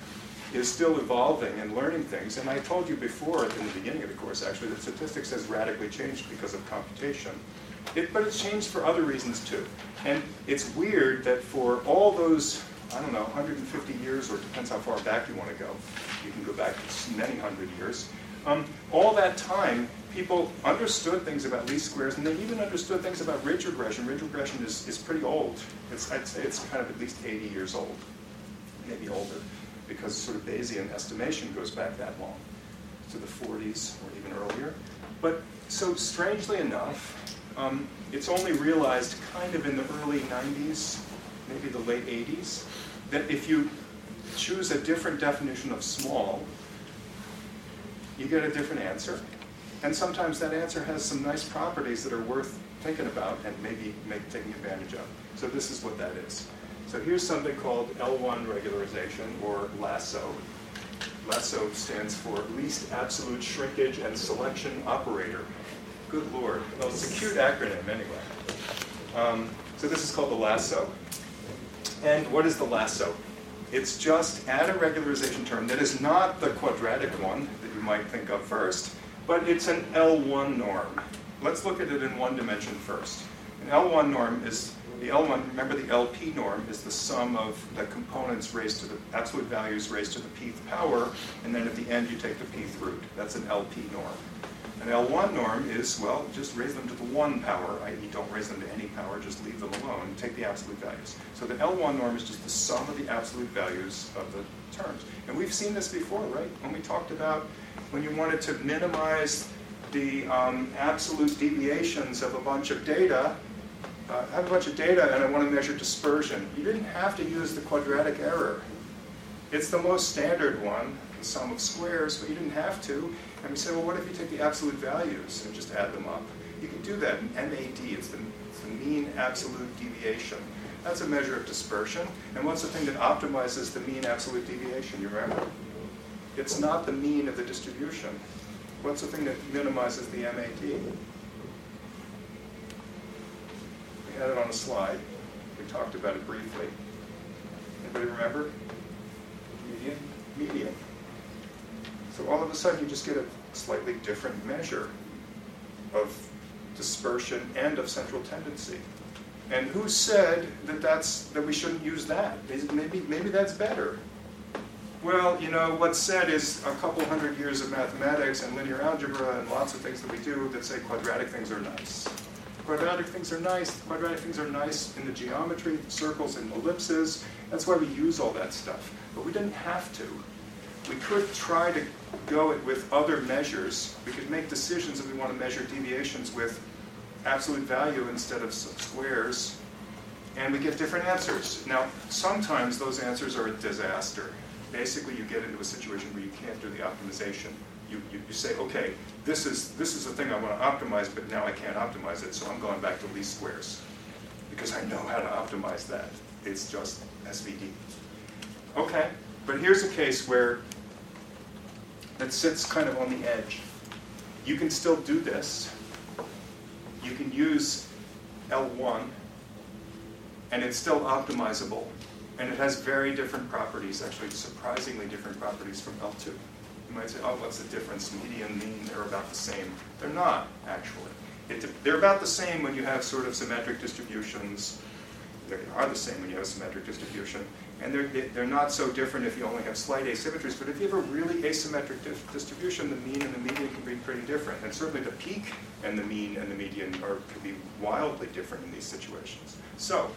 is still evolving and learning things. And I told you before, in the beginning of the course actually, that statistics has radically changed because of computation. But it's changed for other reasons too. And it's weird that for all those, I don't know, 150 years, or it depends how far back you want to go. You can go back many hundred years. All that time, people understood things about least squares, and they even understood things about ridge regression. Ridge regression is pretty old. I'd say it's kind of at least 80 years old, maybe older, because sort of Bayesian estimation goes back that long, to the 40s or even earlier. But so strangely enough, it's only realized kind of in the early 90s, maybe the late 80s, that if you choose a different definition of small, you get a different answer. And sometimes that answer has some nice properties that are worth thinking about and maybe taking advantage of. So this is what that is. So here's something called L1 regularization, or LASSO. LASSO stands for Least Absolute Shrinkage and Selection Operator. Good Lord. Well, it's a cute acronym anyway. So this is called the LASSO. And what is the LASSO? It's just add a regularization term that is not the quadratic one that you might think of first, but it's an L1 norm. Let's look at it in one dimension first. An L1 norm is the L1, remember the LP norm is the sum of the components raised to the absolute values raised to the pth power, and then at the end you take the pth root. That's an LP norm. An L1 norm is, well, just raise them to the 1 power, i.e. don't raise them to any power, just leave them alone, and take the absolute values. So the L1 norm is just the sum of the absolute values of the terms. And we've seen this before, right? When we talked about when you wanted to minimize the absolute deviations of a bunch of data, I have a bunch of data and I want to measure dispersion. You didn't have to use the quadratic error. It's the most standard one, the sum of squares, but you didn't have to. And we said, well, what if you take the absolute values and just add them up? You can do that in MAD. It's the mean absolute deviation. That's a measure of dispersion. And what's the thing that optimizes the mean absolute deviation? You remember? It's not the mean of the distribution. What's the thing that minimizes the MAD? We had it on a slide. We talked about it briefly. Anybody remember? Median? Median. So all of a sudden you just get a slightly different measure of dispersion and of central tendency. And who said that we shouldn't use that? Maybe that's better. Well, you know, what's said is a couple hundred years of mathematics and linear algebra and lots of things that we do that say quadratic things are nice. Quadratic things are nice. Quadratic things are nice in the geometry, circles and ellipses. That's why we use all that stuff. But we didn't have to. We could try to go it with other measures. We could make decisions if we want to measure deviations with absolute value instead of squares, and we get different answers. Now, sometimes those answers are a disaster. Basically, you get into a situation where you can't do the optimization. You say, okay, this is the thing I want to optimize, but now I can't optimize it, so I'm going back to least squares because I know how to optimize that. It's just SVD. Okay, But here's a case where that sits kind of on the edge. You can still do this. You can use L1, and it's still optimizable. And it has very different properties, actually surprisingly different properties from L2. You might say, oh, what's the difference? Median, mean, they're about the same. They're not, actually. They're about the same when you have sort of symmetric distributions. They are the same when you have a symmetric distribution. And they're not so different if you only have slight asymmetries. But if you have a really asymmetric distribution, the mean and the median can be pretty different. And certainly the peak and the mean and the median can be wildly different in these situations. So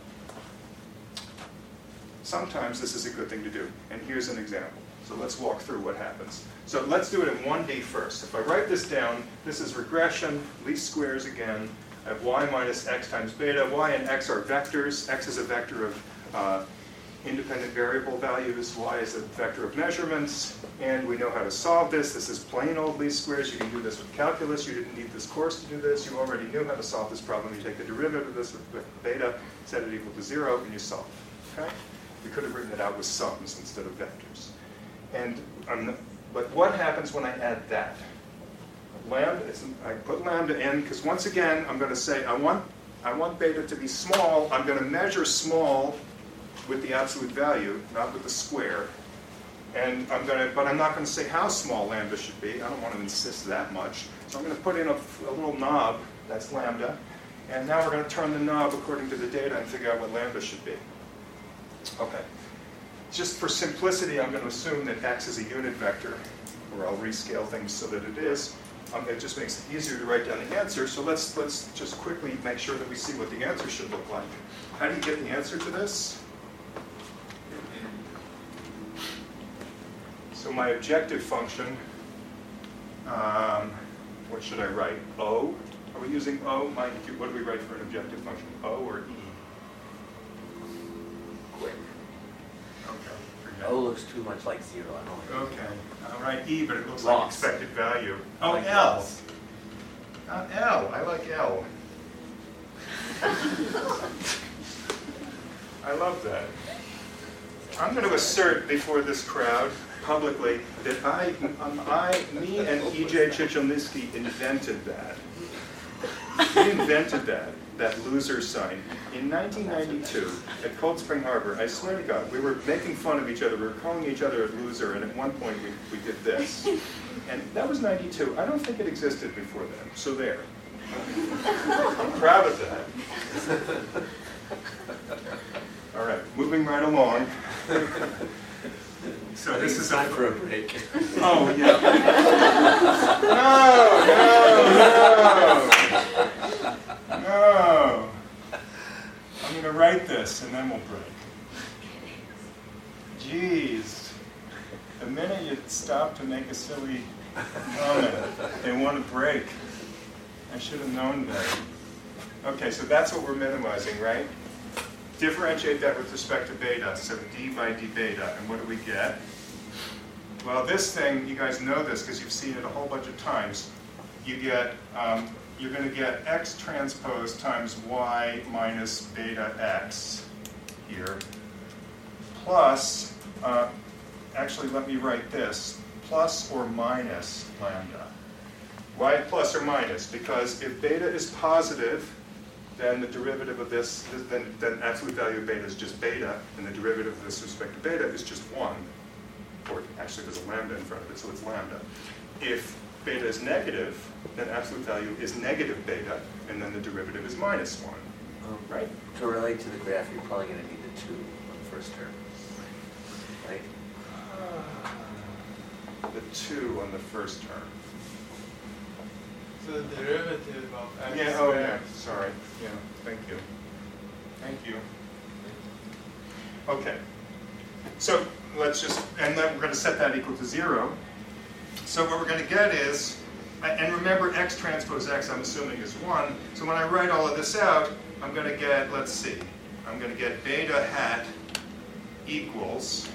sometimes this is a good thing to do. And here's an example. So let's walk through what happens. So let's do it in 1D first. If I write this down, this is regression, least squares again. I have y minus x times beta. Y and x are vectors. X is a vector of independent variable values. Y is a vector of measurements. And we know how to solve this. This is plain old least squares. You can do this with calculus. You didn't need this course to do this. You already knew how to solve this problem. You take the derivative of this with beta, set it equal to 0, and you solve it. Okay? We could have written it out with sums instead of vectors. But what happens when I add that? Lambda, I put lambda in, because once again, I'm going to say, I want beta to be small. I'm going to measure small with the absolute value, not with the square. And but I'm not going to say how small lambda should be. I don't want to insist that much. So I'm going to put in a little knob, that's lambda. And now we're going to turn the knob according to the data and figure out what lambda should be. Okay. Just for simplicity, I'm going to assume that x is a unit vector, or I'll rescale things so that it is. It just makes it easier to write down the answer. So let's just quickly make sure that we see what the answer should look like. How do you get the answer to this? So my objective function, what should I write? O? Are we using O? What do we write for an objective function? O or E? Quick. Okay. O looks too much like 0. I don't like it. Okay. I'll write E, but it looks Loss. like expected value. I Oh, like L. loss. Not L. I like L. I love that. I'm going to assert before this crowd publicly that me and E.J. Chichomsky invented that. We invented that loser sign. In 1992, at Cold Spring Harbor, I swear to God, we were making fun of each other. We were calling each other a loser, and at one point we did this. And that was 92. I don't think it existed before then, so there. I'm proud of that. All right, moving right along. So this is time for a break. Oh, yeah. No. I'm going to write this, and then we'll break. Jeez. The minute you stop to make a silly comment, they want to break. I should have known that. Okay, so that's what we're minimizing, right? Differentiate that with respect to beta, so d by d beta, and what do we get? Well, this thing, you guys know this because you've seen it a whole bunch of times. You get, you're going to get x transpose times y minus beta x here, plus, actually let me write this, plus or minus lambda. Why plus or minus? Because if beta is positive, then the derivative of this, then absolute value of beta is just beta, and the derivative of this with respect to beta is just 1. Or actually there's a lambda in front of it, so it's lambda. If beta is negative, then absolute value is negative beta, and then the derivative is minus 1. Right? To relate to the graph, you're probably going to need the 2 on the first term. Right? The 2 on the first term. So the derivative of x Yeah, oh yeah, sorry. Yeah, thank you. Thank you. Okay. So let's just, and then we're going to set that equal to 0. So what we're going to get is, and remember x transpose x I'm assuming is 1. So when I write all of this out, I'm going to get, let's see, I'm going to get beta hat equals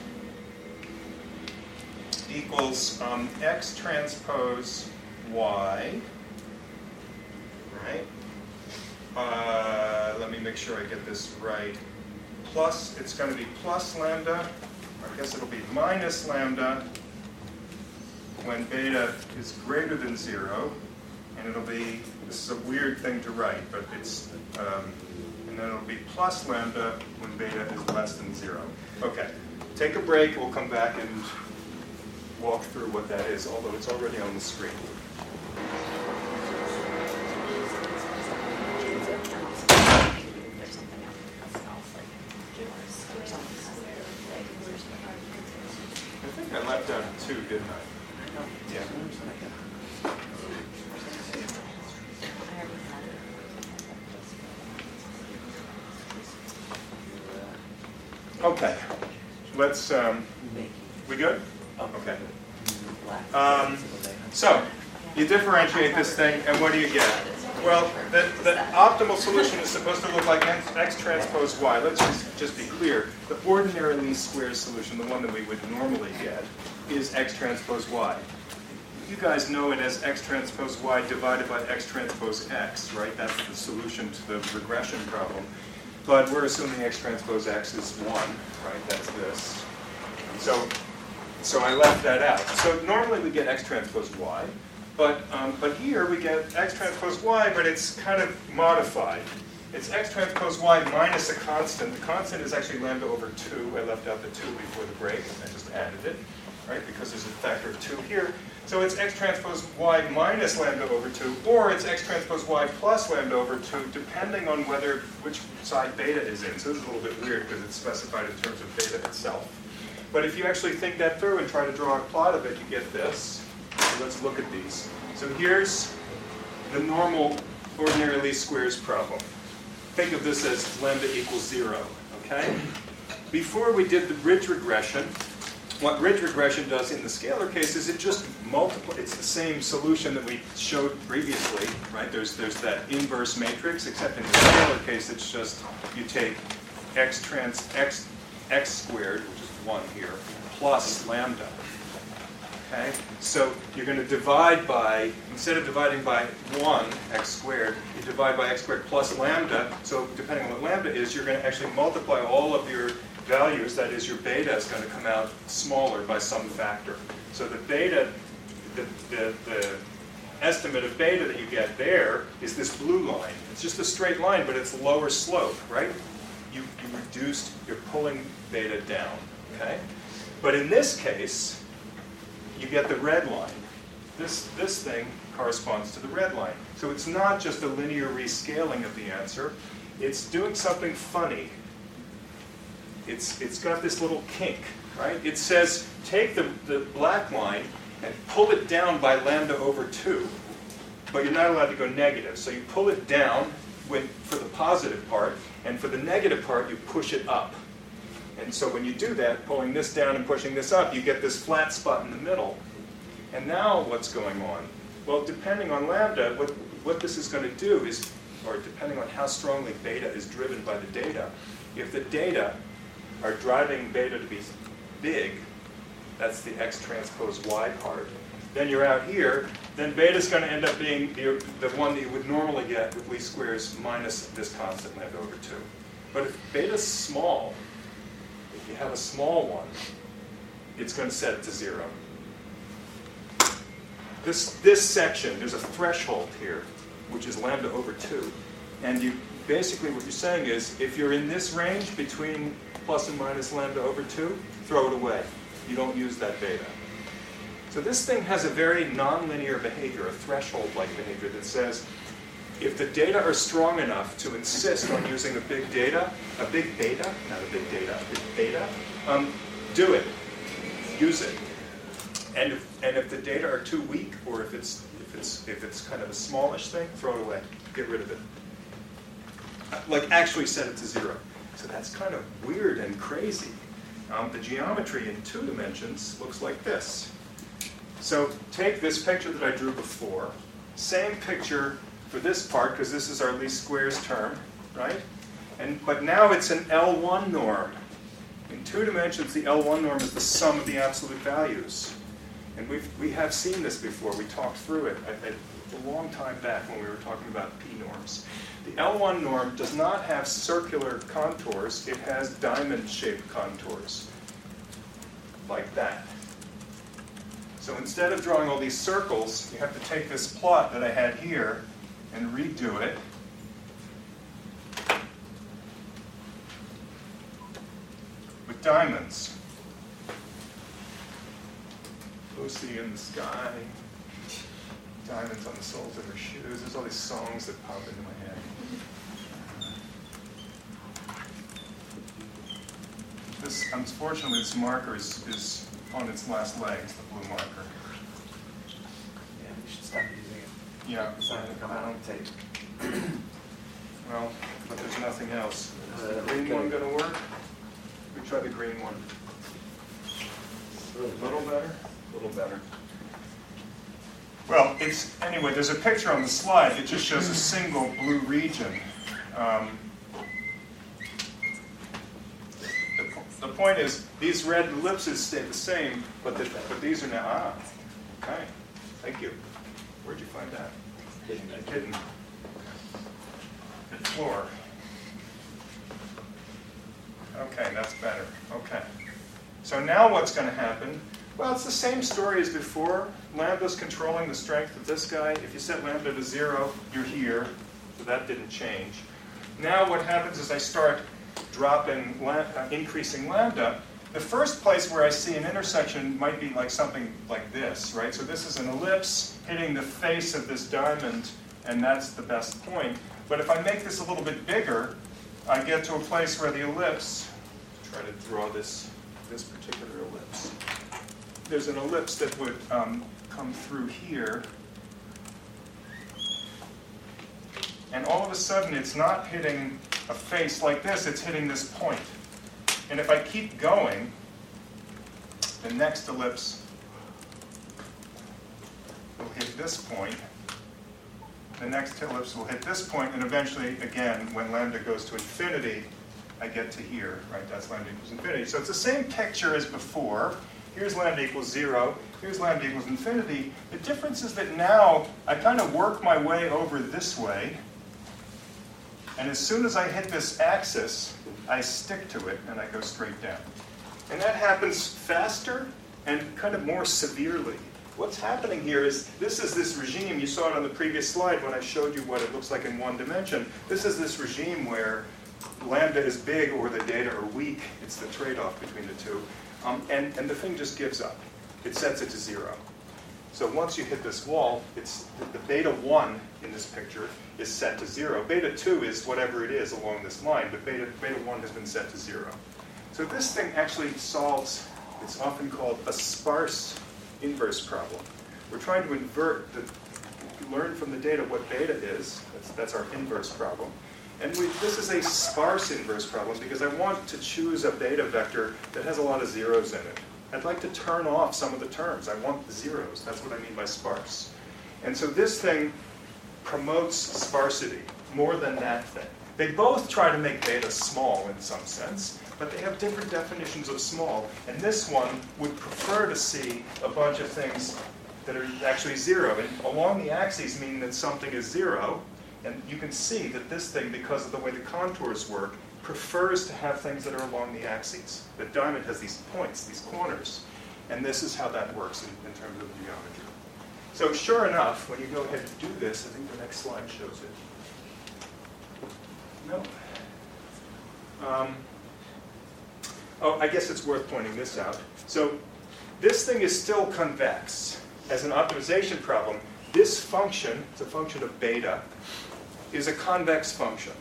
x transpose y, right? Let me make sure I get this right. Plus, it's going to be plus lambda I guess it'll be minus lambda when beta is greater than 0, and it'll be, this is a weird thing to write, but it's, and then it'll be plus lambda when beta is less than 0. Okay, take a break, we'll come back and walk through what that is, although it's already on the screen. I think I left out 2, didn't I? Yeah. Okay. Let's, we good? Okay. So, you differentiate this thing, and what do you get? Well, the optimal solution is supposed to look like x transpose y. Let's just be clear. The ordinary least squares solution, the one that we would normally get, is x transpose y. You guys know it as x transpose y divided by x transpose x, right? That's the solution to the regression problem. But we're assuming x transpose x is 1, right? That's this. So I left that out. So normally we get x transpose y. But here we get x transpose y, but it's kind of modified. It's x transpose y minus a constant. The constant is actually lambda over 2. I left out the 2 before the break. I just added it, right? Because there's a factor of 2 here. So it's x transpose y minus lambda over 2, or it's x transpose y plus lambda over 2, depending on which side beta is in. So this is a little bit weird because it's specified in terms of beta itself. But if you actually think that through and try to draw a plot of it, you get this. So let's look at these. So here's the normal ordinary least squares problem. Think of this as lambda equals 0, okay? Before we did the ridge regression, what ridge regression does in the scalar case is it just multiplies. It's the same solution that we showed previously, right? There's that inverse matrix, except in the scalar case, it's just you take x squared, which is 1 here, plus lambda. Okay? So you're going to divide by, instead of dividing by 1, x squared, you divide by x squared plus lambda. So depending on what lambda is, you're going to actually multiply all of your values. That is, your beta is going to come out smaller by some factor. So the beta, the estimate of beta that you get there is this blue line. It's just a straight line, but it's lower slope, right? You reduced, you're pulling beta down, okay? But in this case, you get the red line. This thing corresponds to the red line. So it's not just a linear rescaling of the answer. It's doing something funny. It's got this little kink, right? It says, take the black line and pull it down by lambda over 2. But you're not allowed to go negative. So you pull it down for the positive part, and for the negative part, you push it up. And so when you do that, pulling this down and pushing this up, you get this flat spot in the middle. And now what's going on? Well, depending on lambda, what this is going to do is, or depending on how strongly beta is driven by the data, if the data are driving beta to be big, that's the x transpose y part, then you're out here, then beta's going to end up being the one that you would normally get with least squares minus this constant lambda over 2. But if beta's small, if you have a small one, it's going to set it to 0. This section, there's a threshold here, which is lambda over 2. And you basically what you're saying is, if you're in this range between plus and minus lambda over 2, throw it away. You don't use that beta. So this thing has a very nonlinear behavior, a threshold-like behavior that says, if the data are strong enough to insist on using a big beta, do it. Use it. And if the data are too weak, or if it's kind of a smallish thing, throw it away. Get rid of it. Like actually set it to 0. So that's kind of weird and crazy. The geometry in 2 dimensions looks like this. So take this picture that I drew before. Same picture for this part, because this is our least squares term, right? But now it's an L1 norm. In 2 dimensions, the L1 norm is the sum of the absolute values. And we have seen this before. We talked through it a long time back when we were talking about P norms. The L1 norm does not have circular contours. It has diamond-shaped contours. like that. So instead of drawing all these circles, you have to take this plot that I had here and redo it. With diamonds. Lucy in the sky. Diamonds on the soles of her shoes. There's all these songs that pop into my head. This, unfortunately, this marker is on its last legs, the blue marker. Yeah, we should stop using it. Yeah, It's not going to come out on tape. well, but there's nothing else. Is the Uh, green okay. one going to work? We try the green one. A little better? A little better. Well, anyway, there's a picture on the slide. It just shows a single blue region. The point is, these red ellipses stay the same, but these are now, okay. Thank you. Where'd you find that? Hidden. The floor. Okay, that's better. Okay. So now what's going to happen? Well, it's the same story as before. Lambda's controlling the strength of this guy. If you set lambda to 0, you're here. So that didn't change. Now what happens is I start increasing lambda. The first place where I see an intersection might be like something like this, right? So this is an ellipse hitting the face of this diamond, and that's the best point. But if I make this a little bit bigger, I get to a place where the ellipse, try to draw this particular ellipse. There's an ellipse that would come through here. And all of a sudden, it's not hitting a face like this, it's hitting this point. And if I keep going, the next ellipse will hit this point. The next ellipse will hit this point, and eventually, again, when lambda goes to infinity, I get to here, right? That's lambda equals infinity. So it's the same picture as before. Here's lambda equals 0. Here's lambda equals infinity. The difference is that now I kind of work my way over this way. And as soon as I hit this axis, I stick to it and I go straight down. And that happens faster and kind of more severely. What's happening here is this regime. You saw it on the previous slide when I showed you what it looks like in one dimension. This is this regime where lambda is big or the data are weak. It's the trade-off between the two. And the thing just gives up. It sets it to 0. So once you hit this wall, it's the beta 1 in this picture is set to 0. Beta 2 is whatever it is along this line, but beta 1 has been set to 0. So this thing actually solves, it's often called a sparse inverse problem. We're trying to learn from the data what beta is. That's our inverse problem. And this is a sparse inverse problem because I want to choose a beta vector that has a lot of zeros in it. I'd like to turn off some of the terms. I want the zeros. That's what I mean by sparse. And so this thing promotes sparsity more than that thing. They both try to make beta small in some sense, but they have different definitions of small. And this one would prefer to see a bunch of things that are actually 0. And along the axes mean that something is 0. And you can see that this thing, because of the way the contours work, prefers to have things that are along the axes. The diamond has these points, these corners. And this is how that works in terms of geometry. So sure enough, when you go ahead and do this, I think the next slide shows it. No. Oh, I guess it's worth pointing this out. So this thing is still convex. As an optimization problem, this function, it's a function of beta, is a convex function.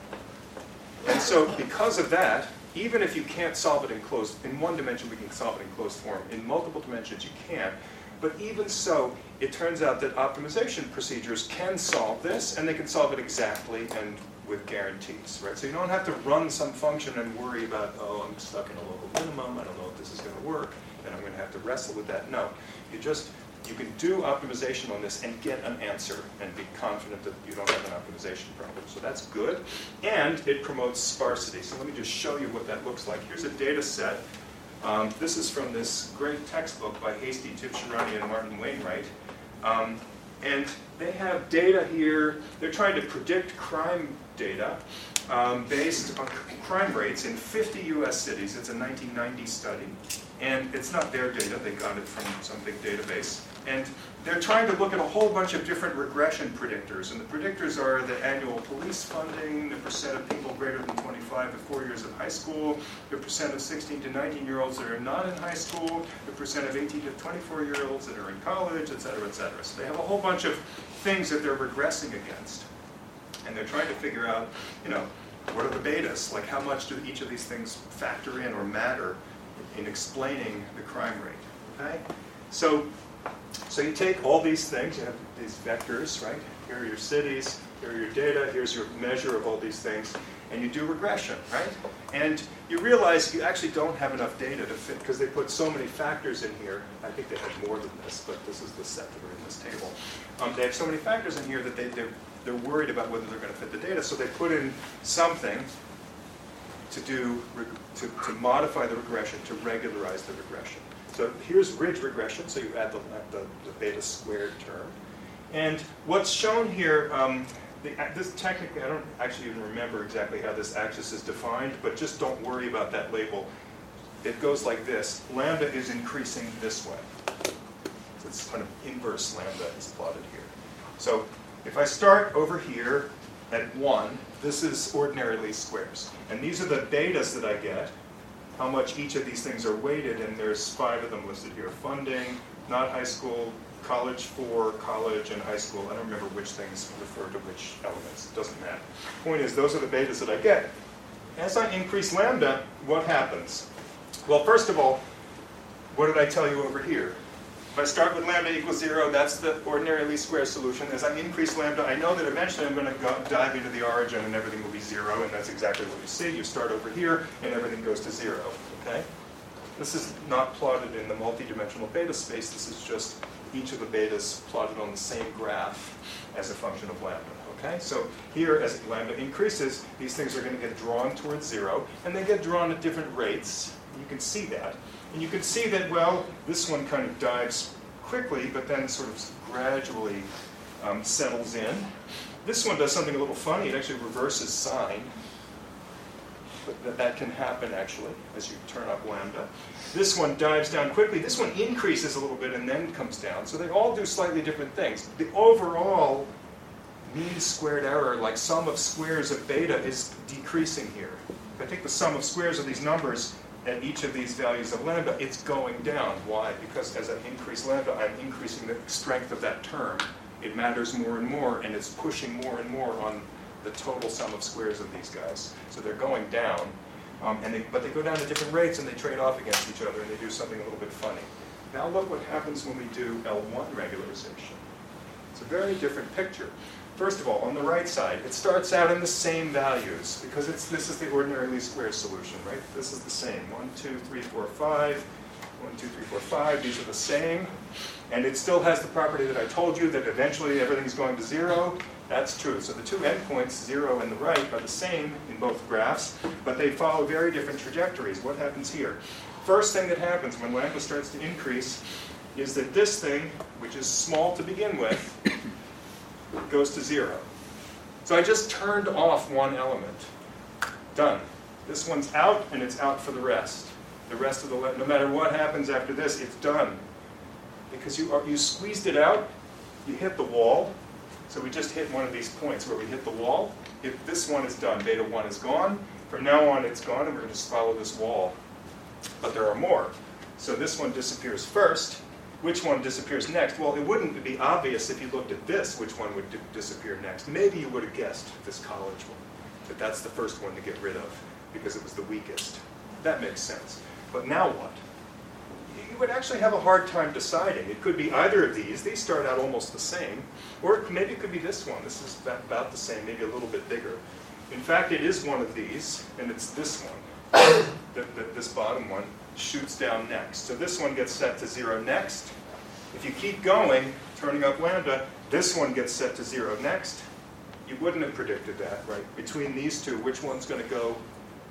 And so because of that, even if you can't solve it in one dimension, we can solve it in closed form. In multiple dimensions, you can't. But even so, it turns out that optimization procedures can solve this, and they can solve it exactly and with guarantees, right? So you don't have to run some function and worry about, oh, I'm stuck in a local minimum, I don't know if this is going to work, and I'm going to have to wrestle with that. No, you can do optimization on this and get an answer and be confident that you don't have an optimization problem. So that's good. And it promotes sparsity. So let me just show you what that looks like. Here's a data set. This is from this great textbook by Hasty, Tibshirani, and Martin Wainwright. And they have data here. They're trying to predict crime data. based on crime rates in 50 US cities. It's a 1990 study. And it's not their data, they got it from some big database. And they're trying to look at a whole bunch of different regression predictors. And the predictors are the annual police funding, the percent of people greater than 25 to 4 years of high school, the percent of 16 to 19-year-olds that are not in high school, the percent of 18 to 24-year-olds that are in college, et cetera, et cetera. So they have a whole bunch of things that they're regressing against. And they're trying to figure out, you know, what are the betas? Like how much do each of these things factor in or matter in explaining the crime rate, okay? So you take all these things, you have these vectors, right? Here are your cities, here are your data, here's your measure of all these things, and you do regression, right? And you realize you actually don't have enough data to fit, because they put so many factors in here. I think they had more than this, but this is the set that are in this table. They have so many factors in here that they're worried about whether they're going to fit the data, so they put in something to modify the regression, to regularize the regression. So here's ridge regression, so you add the beta squared term. And what's shown here, this technically, I don't actually even remember exactly how this axis is defined, but just don't worry about that label. It goes like this. Lambda is increasing this way. So it's kind of inverse lambda is plotted here. So if I start over here at 1, this is ordinary least squares. And these are the betas that I get, how much each of these things are weighted, and there's 5 of them listed here. Funding, not high school, college for, college, and high school. I don't remember which things refer to which elements. It doesn't matter. Point is, those are the betas that I get. As I increase lambda, what happens? Well, first of all, what did I tell you over here? If I start with lambda equals 0, that's the ordinary least square solution. As I increase lambda, I know that eventually I'm going to dive into the origin and everything will be 0, and that's exactly what you see. You start over here, and everything goes to 0, okay? This is not plotted in the multidimensional beta space. This is just each of the betas plotted on the same graph as a function of lambda, okay? So here, as lambda increases, these things are going to get drawn towards 0, and they get drawn at different rates. You can see that. And you can see that, well, this one kind of dives quickly, but then sort of gradually settles in. This one does something a little funny. It actually reverses sign. But that can happen, actually, as you turn up lambda. This one dives down quickly. This one increases a little bit and then comes down. So they all do slightly different things. The overall mean squared error, like sum of squares of beta, is decreasing here. If I take the sum of squares of these numbers at each of these values of lambda, it's going down. Why? Because as I increase lambda, I'm increasing the strength of that term. It matters more and more, and it's pushing more and more on the total sum of squares of these guys. So they're going down, but they go down at different rates, and they trade off against each other, and they do something a little bit funny. Now look what happens when we do L1 regularization. It's a very different picture. First of all, on the right side, it starts out in the same values, because this is the ordinary least squares solution, right? This is the same. 1, 2, 3, 4, 5. 1, 2, 3, 4, 5. These are the same. And it still has the property that I told you, that eventually everything's going to 0. That's true. So the two endpoints, 0 and the right, are the same in both graphs, but they follow very different trajectories. What happens here? First thing that happens when lambda starts to increase is that this thing, which is small to begin with, goes to 0. So I just turned off one element. Done. This one's out, and it's out for the rest. The rest of the, no matter what happens after this, it's done. Because you squeezed it out, you hit the wall. So we just hit one of these points where we hit the wall. If this one is done, beta 1 is gone. From now on, it's gone, and we're going to just follow this wall. But there are more. So this one disappears first. Which one disappears next? Well, it wouldn't be obvious if you looked at this, which one would disappear next. Maybe you would have guessed this college one, that that's the first one to get rid of, because it was the weakest. That makes sense. But now what? You would actually have a hard time deciding. It could be either of these. These start out almost the same. Or maybe it could be this one. This is about the same, maybe a little bit bigger. In fact, it is one of these, and it's this one. This bottom one shoots down next. So this one gets set to 0 next. If you keep going, turning up lambda, this one gets set to 0 next. You wouldn't have predicted that, right? Between these two, which one's going to go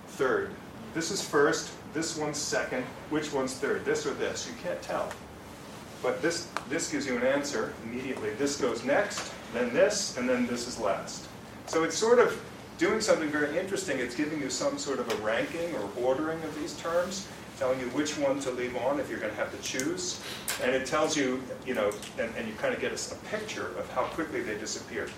third? This is first, this one's second, which one's third? This or this? You can't tell. But this gives you an answer immediately. This goes next, then this, and then this is last. So it's sort of, doing something very interesting. It's giving you some sort of a ranking or ordering of these terms, telling you which one to leave on if you're going to have to choose. And it tells you, you know, and you kind of get a picture of how quickly they disappear.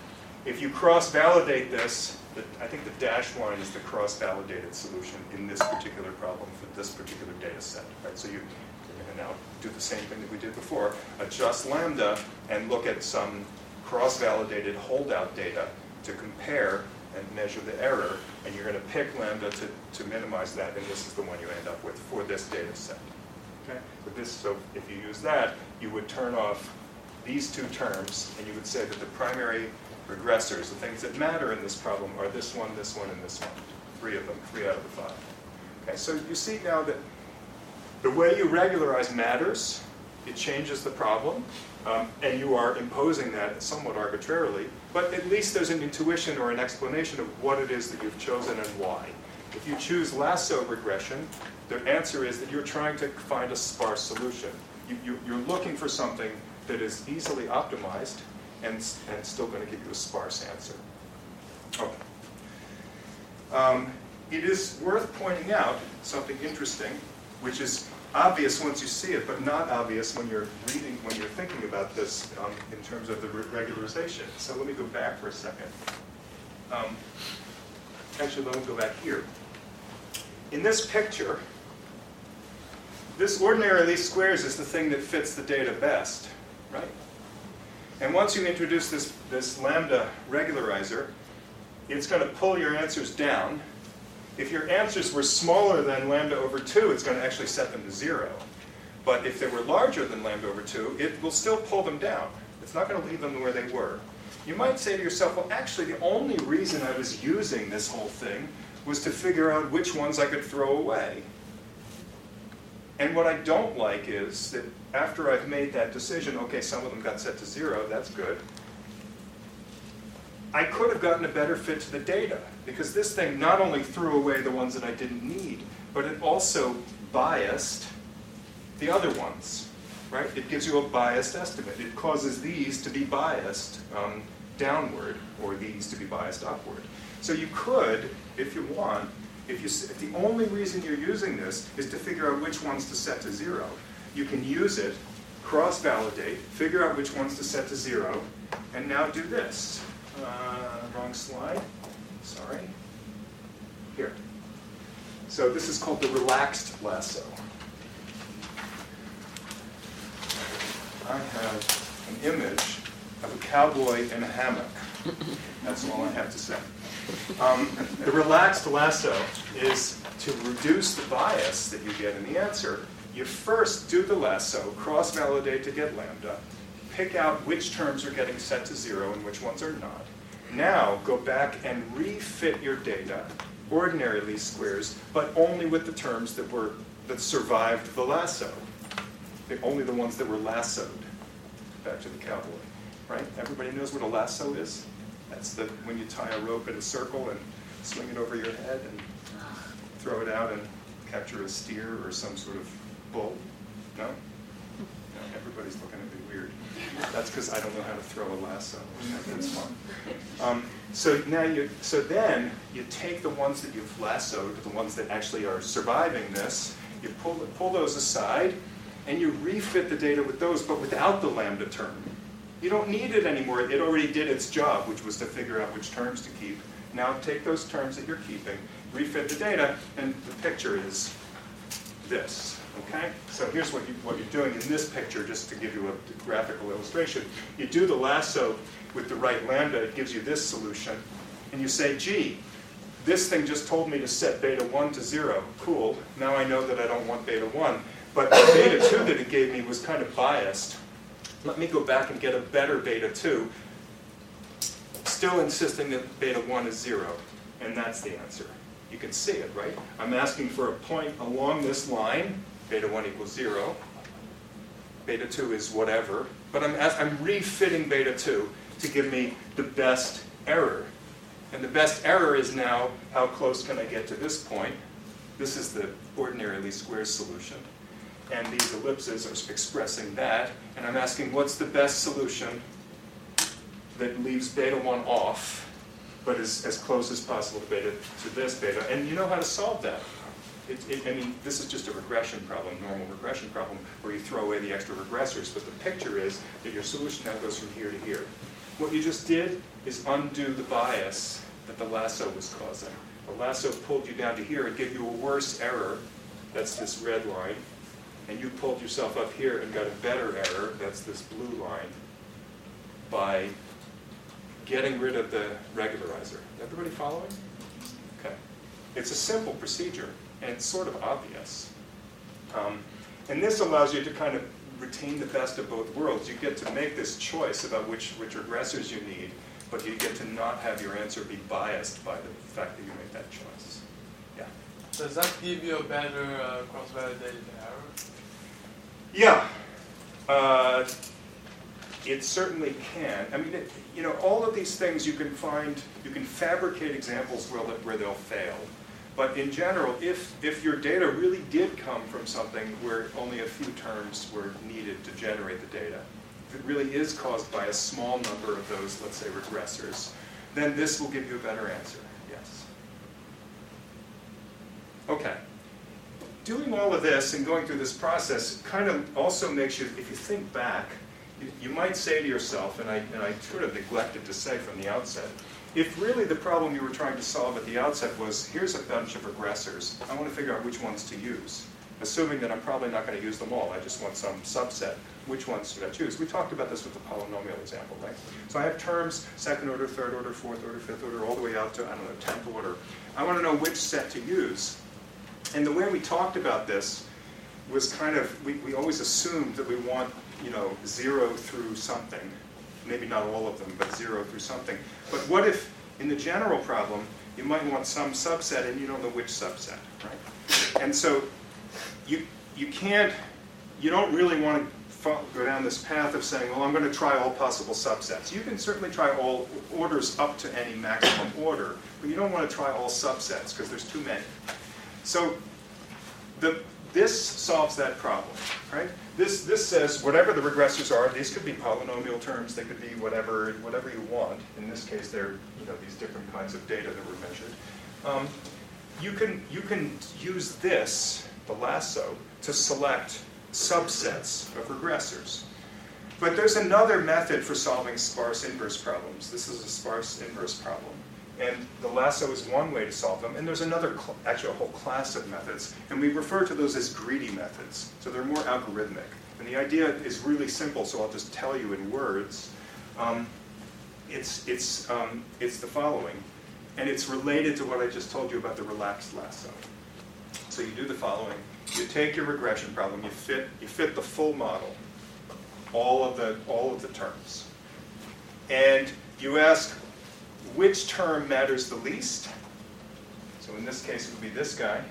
If you cross-validate this, I think the dashed line is the cross-validated solution in this particular problem for this particular data set. Right? So you can now do the same thing that we did before, adjust lambda and look at some cross-validated holdout data to compare and measure the error, and you're going to pick lambda to minimize that, and this is the one you end up with for this data set. Okay? So if you use that, you would turn off these two terms, and you would say that the primary regressors, the things that matter in this problem, are this one, and this one. 3 of them, 3 out of the 5. Okay, so you see now that the way you regularize matters. It changes the problem, and you are imposing that somewhat arbitrarily, but at least there's an intuition or an explanation of what it is that you've chosen and why. If you choose lasso regression, the answer is that you're trying to find a sparse solution. You're looking for something that is easily optimized and still going to give you a sparse answer. Okay. It is worth pointing out something interesting, which is obvious once you see it, but not obvious when you're thinking about this in terms of the regularization. So let me go back for a second. Actually, let me go back here. In this picture, this ordinary least squares is the thing that fits the data best, right? And once you introduce this lambda regularizer, it's going to pull your answers down. If your answers were smaller than lambda over 2, it's going to actually set them to 0. But if they were larger than lambda over 2, it will still pull them down. It's not going to leave them where they were. You might say to yourself, well, actually, the only reason I was using this whole thing was to figure out which ones I could throw away. And what I don't like is that after I've made that decision, okay, some of them got set to 0, that's good. I could have gotten a better fit to the data, because this thing not only threw away the ones that I didn't need, but it also biased the other ones, right? It gives you a biased estimate. It causes these to be biased downward, or these to be biased upward. So you could, if you want, if the only reason you're using this is to figure out which ones to set to 0, you can use it, cross-validate, figure out which ones to set to 0, and now do this. Wrong slide. Sorry. Here. So this is called the relaxed lasso. I have an image of a cowboy in a hammock. That's all I have to say. The relaxed lasso is to reduce the bias that you get in the answer. You first do the lasso, cross-validate to get lambda, pick out which terms are getting set to 0 and which ones are not. Now go back and refit your data, ordinary least squares, but only with the terms that survived the lasso. Only the ones that were lassoed. Back to the cowboy, right? Everybody knows what a lasso is? That's when you tie a rope in a circle and swing it over your head and throw it out and capture a steer or some sort of bull. No? No, everybody's looking at me weird. That's because I don't know how to throw a lasso. That's fun. So then you take the ones that you've lassoed, the ones that actually are surviving this, you pull those aside, and you refit the data with those, but without the lambda term. You don't need it anymore. It already did its job, which was to figure out which terms to keep. Now take those terms that you're keeping, refit the data, and the picture is this. Okay? So here's what you're doing in this picture, just to give you a graphical illustration. You do the lasso with the right lambda, it gives you this solution, and you say, gee, this thing just told me to set beta 1 to 0. Cool. Now I know that I don't want beta 1. But the beta 2 that it gave me was kind of biased. Let me go back and get a better beta 2, still insisting that beta 1 is 0. And that's the answer. You can see it, right? I'm asking for a point along this line. Beta 1 equals 0. Beta 2 is whatever. But I'm refitting beta 2 to give me the best error. And the best error is now, how close can I get to this point? This is the ordinary least squares solution. And these ellipses are expressing that. And I'm asking, what's the best solution that leaves beta 1 off but is as close as possible to this beta, and you know how to solve that. I mean, this is just a regression problem, normal regression problem, where you throw away the extra regressors, but the picture is that your solution now goes from here to here. What you just did is undo the bias that the lasso was causing. The lasso pulled you down to here, it gave you a worse error, that's this red line, and you pulled yourself up here and got a better error, that's this blue line, by getting rid of the regularizer. Everybody following? Okay. It's a simple procedure, and it's sort of obvious. And this allows you to kind of retain the best of both worlds. You get to make this choice about which regressors you need, but you get to not have your answer be biased by the fact that you make that choice. Yeah? Does that give you a better cross-validated error? Yeah. It certainly can. I mean, all of these things you can fabricate examples where they'll fail. But in general, if your data really did come from something where only a few terms were needed to generate the data, if it really is caused by a small number of those, let's say, regressors, then this will give you a better answer, yes. Okay. Doing all of this and going through this process kind of also makes you, if you think back, you might say to yourself, and I sort of neglected to say from the outset, if really the problem you were trying to solve at the outset was, here's a bunch of regressors, I want to figure out which ones to use, assuming that I'm probably not going to use them all, I just want some subset, which ones should I choose? We talked about this with the polynomial example, right? So I have terms, second order, third order, fourth order, fifth order, all the way out to, 10th order. I want to know which set to use. And the way we talked about this was kind of, we always assumed that we want, 0 through something. Maybe not all of them, but 0 through something. But what if, in the general problem, you might want some subset and you don't know which subset, right? And so you don't really want to go down this path of saying, well, I'm going to try all possible subsets. You can certainly try all orders up to any maximum order, but you don't want to try all subsets because there's too many. So this solves that problem, right? This says whatever the regressors are, these could be polynomial terms, they could be whatever you want. In this case, they're these different kinds of data that were measured. You can use this, the lasso, to select subsets of regressors. But there's another method for solving sparse inverse problems. This is a sparse inverse problem. And the lasso is one way to solve them. And there's another, actually a whole class of methods. And we refer to those as greedy methods. So they're more algorithmic. And the idea is really simple, so I'll just tell you in words. It's the following. And it's related to what I just told you about the relaxed lasso. So you do the following. You take your regression problem, you fit the full model, all of the terms. And you ask, which term matters the least? So in this case, it would be this guy.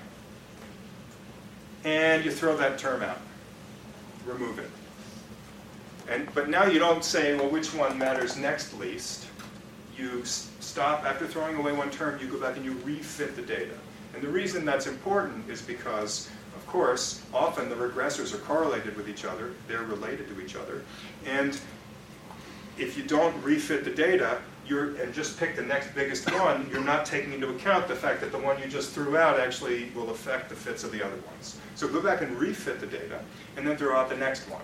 And you throw that term out. Remove it. But now you don't say, well, which one matters next least? You stop, after throwing away one term, you go back and you refit the data. And the reason that's important is because, of course, often the regressors are correlated with each other. They're related to each other. And if you don't refit the data, and just pick the next biggest one, you're not taking into account the fact that the one you just threw out actually will affect the fits of the other ones. So go back and refit the data, and then throw out the next one.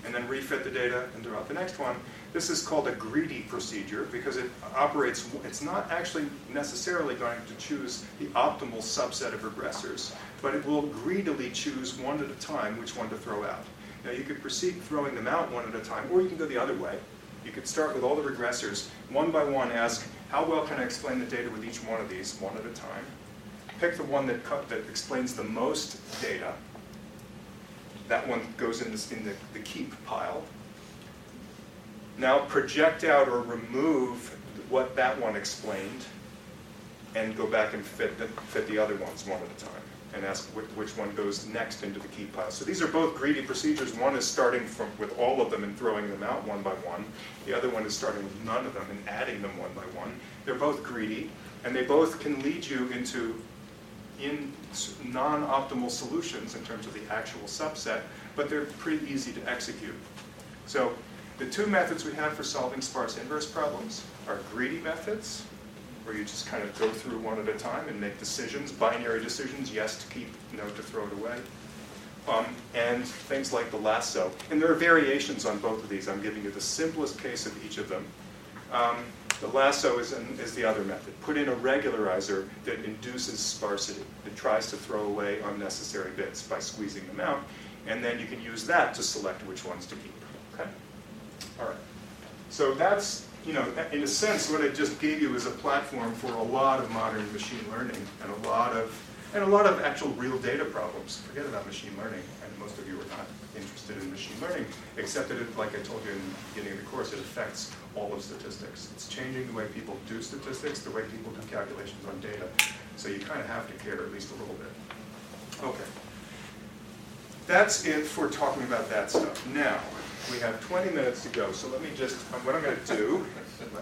And then refit the data and throw out the next one. This is called a greedy procedure because it operates, it's not actually necessarily going to choose the optimal subset of regressors, but it will greedily choose one at a time which one to throw out. Now you could proceed throwing them out one at a time, or you can go the other way. You could start with all the regressors, one by one, ask, how well can I explain the data with each one of these, one at a time? Pick the one that explains the most data. That one goes in the keep pile. Now project out or remove what that one explained, and go back and fit the other ones one at a time, and ask which one goes next into the keep pile. So these are both greedy procedures. One is starting with all of them and throwing them out one by one. The other one is starting with none of them and adding them one by one. They're both greedy, and they both can lead you into non-optimal solutions in terms of the actual subset, but they're pretty easy to execute. So the two methods we have for solving sparse inverse problems are greedy methods where you just kind of go through one at a time and make decisions, binary decisions, yes to keep, no to throw it away. And things like the LASSO. And there are variations on both of these. I'm giving you the simplest case of each of them. The LASSO is the other method. Put in a regularizer that induces sparsity. It tries to throw away unnecessary bits by squeezing them out. And then you can use that to select which ones to keep. Okay? All right. So that's, in a sense, what I just gave you is a platform for a lot of modern machine learning and a lot of actual real data problems. Forget about machine learning, and most of you are not interested in machine learning, except that, like I told you in the beginning of the course, it affects all of statistics. It's changing the way people do statistics, the way people do calculations on data. So you kind of have to care at least a little bit. Okay. That's it for talking about that stuff. Now, we have 20 minutes to go, so let me just, what I'm going to do,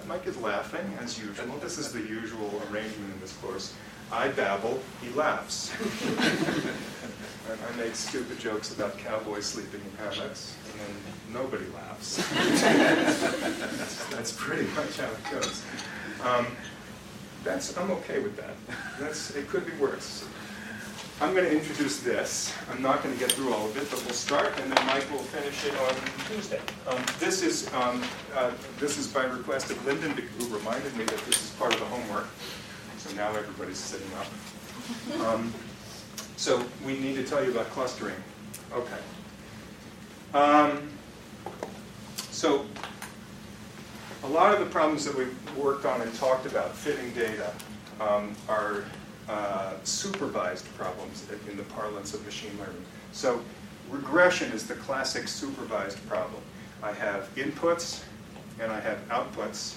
Mike is laughing, as usual. This is the usual arrangement in this course. I babble, he laughs. I make stupid jokes about cowboys sleeping in hammocks, and then nobody laughs. That's pretty much how it goes. I'm okay with that. It could be worse. I'm going to introduce this. I'm not going to get through all of it, but we'll start, and then Mike will finish it on Tuesday. This is by request of Lyndon, who reminded me that this is part of the homework. So now everybody's sitting up. So we need to tell you about clustering. Okay. So a lot of the problems that we've worked on and talked about, fitting data, are supervised problems in the parlance of machine learning. So regression is the classic supervised problem. I have inputs and I have outputs,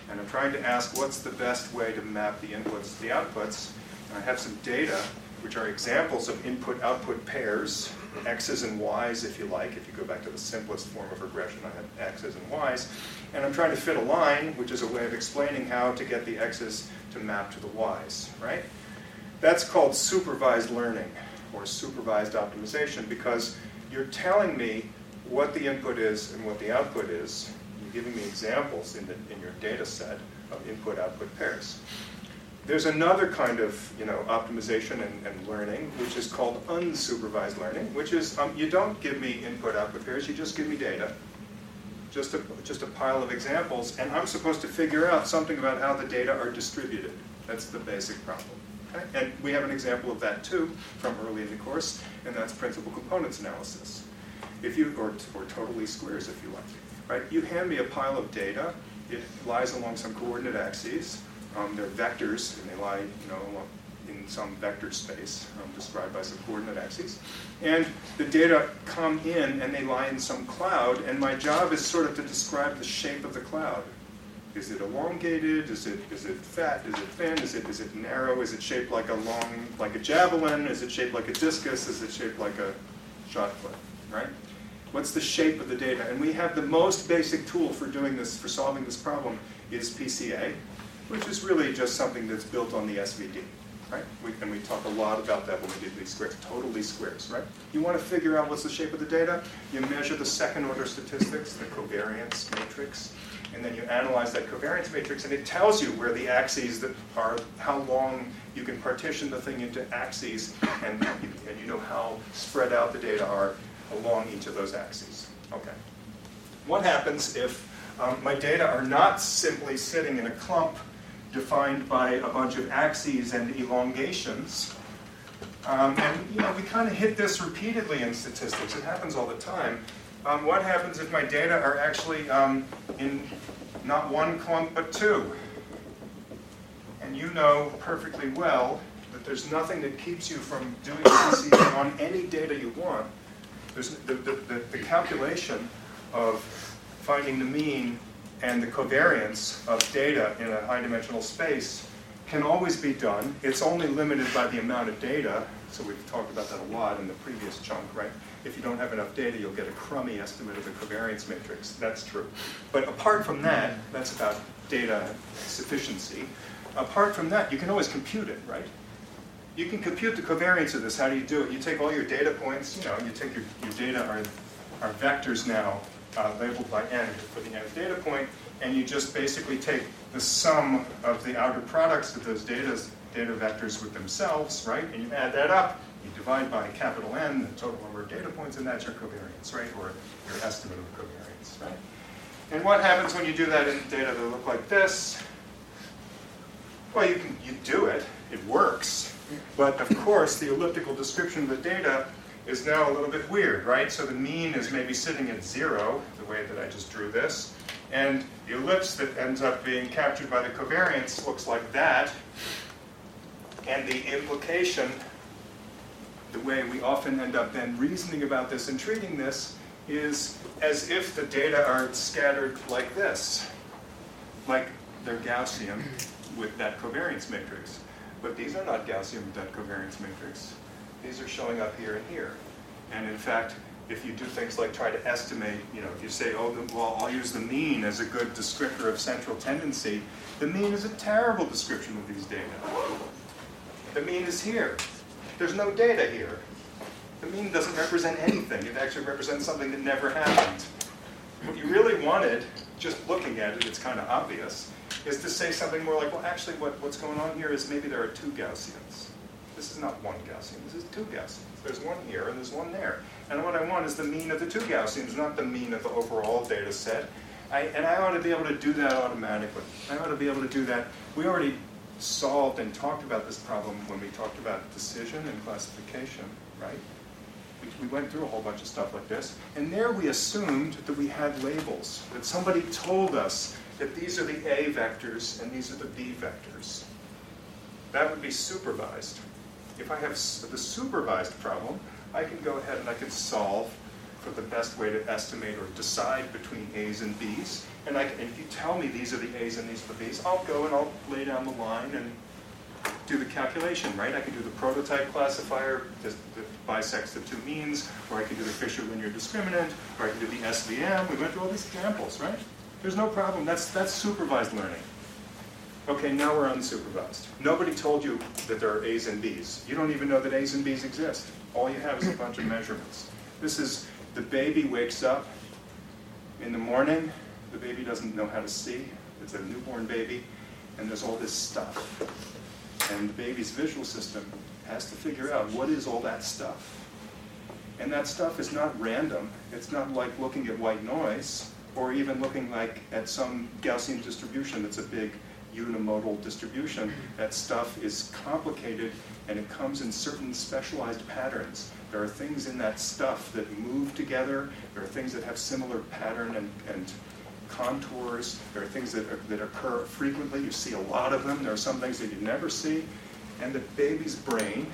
and I'm trying to ask what's the best way to map the inputs to the outputs. And I have some data, which are examples of input-output pairs, x's and y's if you like. If you go back to the simplest form of regression, I have x's and y's. And I'm trying to fit a line, which is a way of explaining how to get the x's to map to the y's, right? That's called supervised learning, or supervised optimization, because you're telling me what the input is and what the output is. You're giving me examples in your data set of input-output pairs. There's another kind of optimization and learning, which is called unsupervised learning, which is you don't give me input-output pairs, you just give me data. Just a pile of examples, and I'm supposed to figure out something about how the data are distributed. That's the basic problem. Okay? And we have an example of that too from early in the course, and that's principal components analysis. Or total least squares if you like. Right? You hand me a pile of data, it lies along some coordinate axes. They're vectors, and they lie in some vector space described by some coordinate axes. And the data come in and they lie in some cloud, and my job is sort of to describe the shape of the cloud. Is it elongated? Is it fat? Is it thin? Is it narrow? Is it shaped like a javelin? Is it shaped like a discus? Is it shaped like a shot put? Right? What's the shape of the data? And we have the most basic tool for doing this, for solving this problem, is PCA, which is really just something that's built on the SVD. Right? And we talk a lot about that when we did least squares, total least squares, right? You want to figure out what's the shape of the data, you measure the second order statistics, the covariance matrix, and then you analyze that covariance matrix, and it tells you where the axes that are, how long you can partition the thing into axes, and you know how spread out the data are along each of those axes. Okay. What happens if my data are not simply sitting in a clump defined by a bunch of axes and elongations? We kind of hit this repeatedly in statistics. It happens all the time. What happens if my data are actually in not one clump but two? And you know perfectly well that there's nothing that keeps you from doing PCA on any data you want. There's the calculation of finding the mean and the covariance of data in a high-dimensional space can always be done. It's only limited by the amount of data, so we've talked about that a lot in the previous chunk, right? If you don't have enough data, you'll get a crummy estimate of the covariance matrix. That's true. But apart from that, that's about data sufficiency. Apart from that, you can always compute it, right? You can compute the covariance of this. How do you do it? You take all your data points, you take your data are vectors now, labeled by n for the nth data point, and you just basically take the sum of the outer products of those data vectors with themselves, right? And you add that up, you divide by capital N, the total number of data points, and that's your covariance, right? Or your estimate of covariance, right? And what happens when you do that in data that look like this? Well, you do it, it works, but of course the elliptical description of the data is now a little bit weird, right? So the mean is maybe sitting at 0, the way that I just drew this, and the ellipse that ends up being captured by the covariance looks like that, and the implication, the way we often end up then reasoning about this and treating this, is as if the data are scattered like this, like they're Gaussian with that covariance matrix. But these are not Gaussian with that covariance matrix. These are showing up here and here. And in fact, if you do things like try to estimate, if you say, oh, well, I'll use the mean as a good descriptor of central tendency, the mean is a terrible description of these data. The mean is here. There's no data here. The mean doesn't represent anything. It actually represents something that never happened. What you really wanted, just looking at it, it's kind of obvious, is to say something more like, well, actually what's going on here is maybe there are 2 Gaussians. This is not 1 Gaussian, this is 2 Gaussians. There's one here and there's one there. And what I want is the mean of the 2 Gaussians, not the mean of the overall data set. And I ought to be able to do that automatically. I ought to be able to do that. We already solved and talked about this problem when we talked about decision and classification, right? We went through a whole bunch of stuff like this. And there we assumed that we had labels, that somebody told us that these are the A vectors and these are the B vectors. That would be supervised. If I have the supervised problem, I can go ahead and I can solve for the best way to estimate or decide between A's and B's. And if you tell me these are the A's and these are the B's, I'll go and I'll lay down the line and do the calculation, right? I can do the prototype classifier that bisects the 2 means, or I can do the Fisher linear discriminant, or I can do the SVM. We went through all these examples, right? There's no problem. That's supervised learning. Okay, now we're unsupervised. Nobody told you that there are A's and B's. You don't even know that A's and B's exist. All you have is a bunch of measurements. This is the baby wakes up in the morning. The baby doesn't know how to see. It's a newborn baby, and there's all this stuff. And the baby's visual system has to figure out what is all that stuff. And that stuff is not random. It's not like looking at white noise, or even looking like at some Gaussian distribution that's a big unimodal distribution. That stuff is complicated, and it comes in certain specialized patterns. There are things in that stuff that move together. There are things that have similar pattern and contours. There are things that occur frequently. You see a lot of them. There are some things that you never see. And the baby's brain,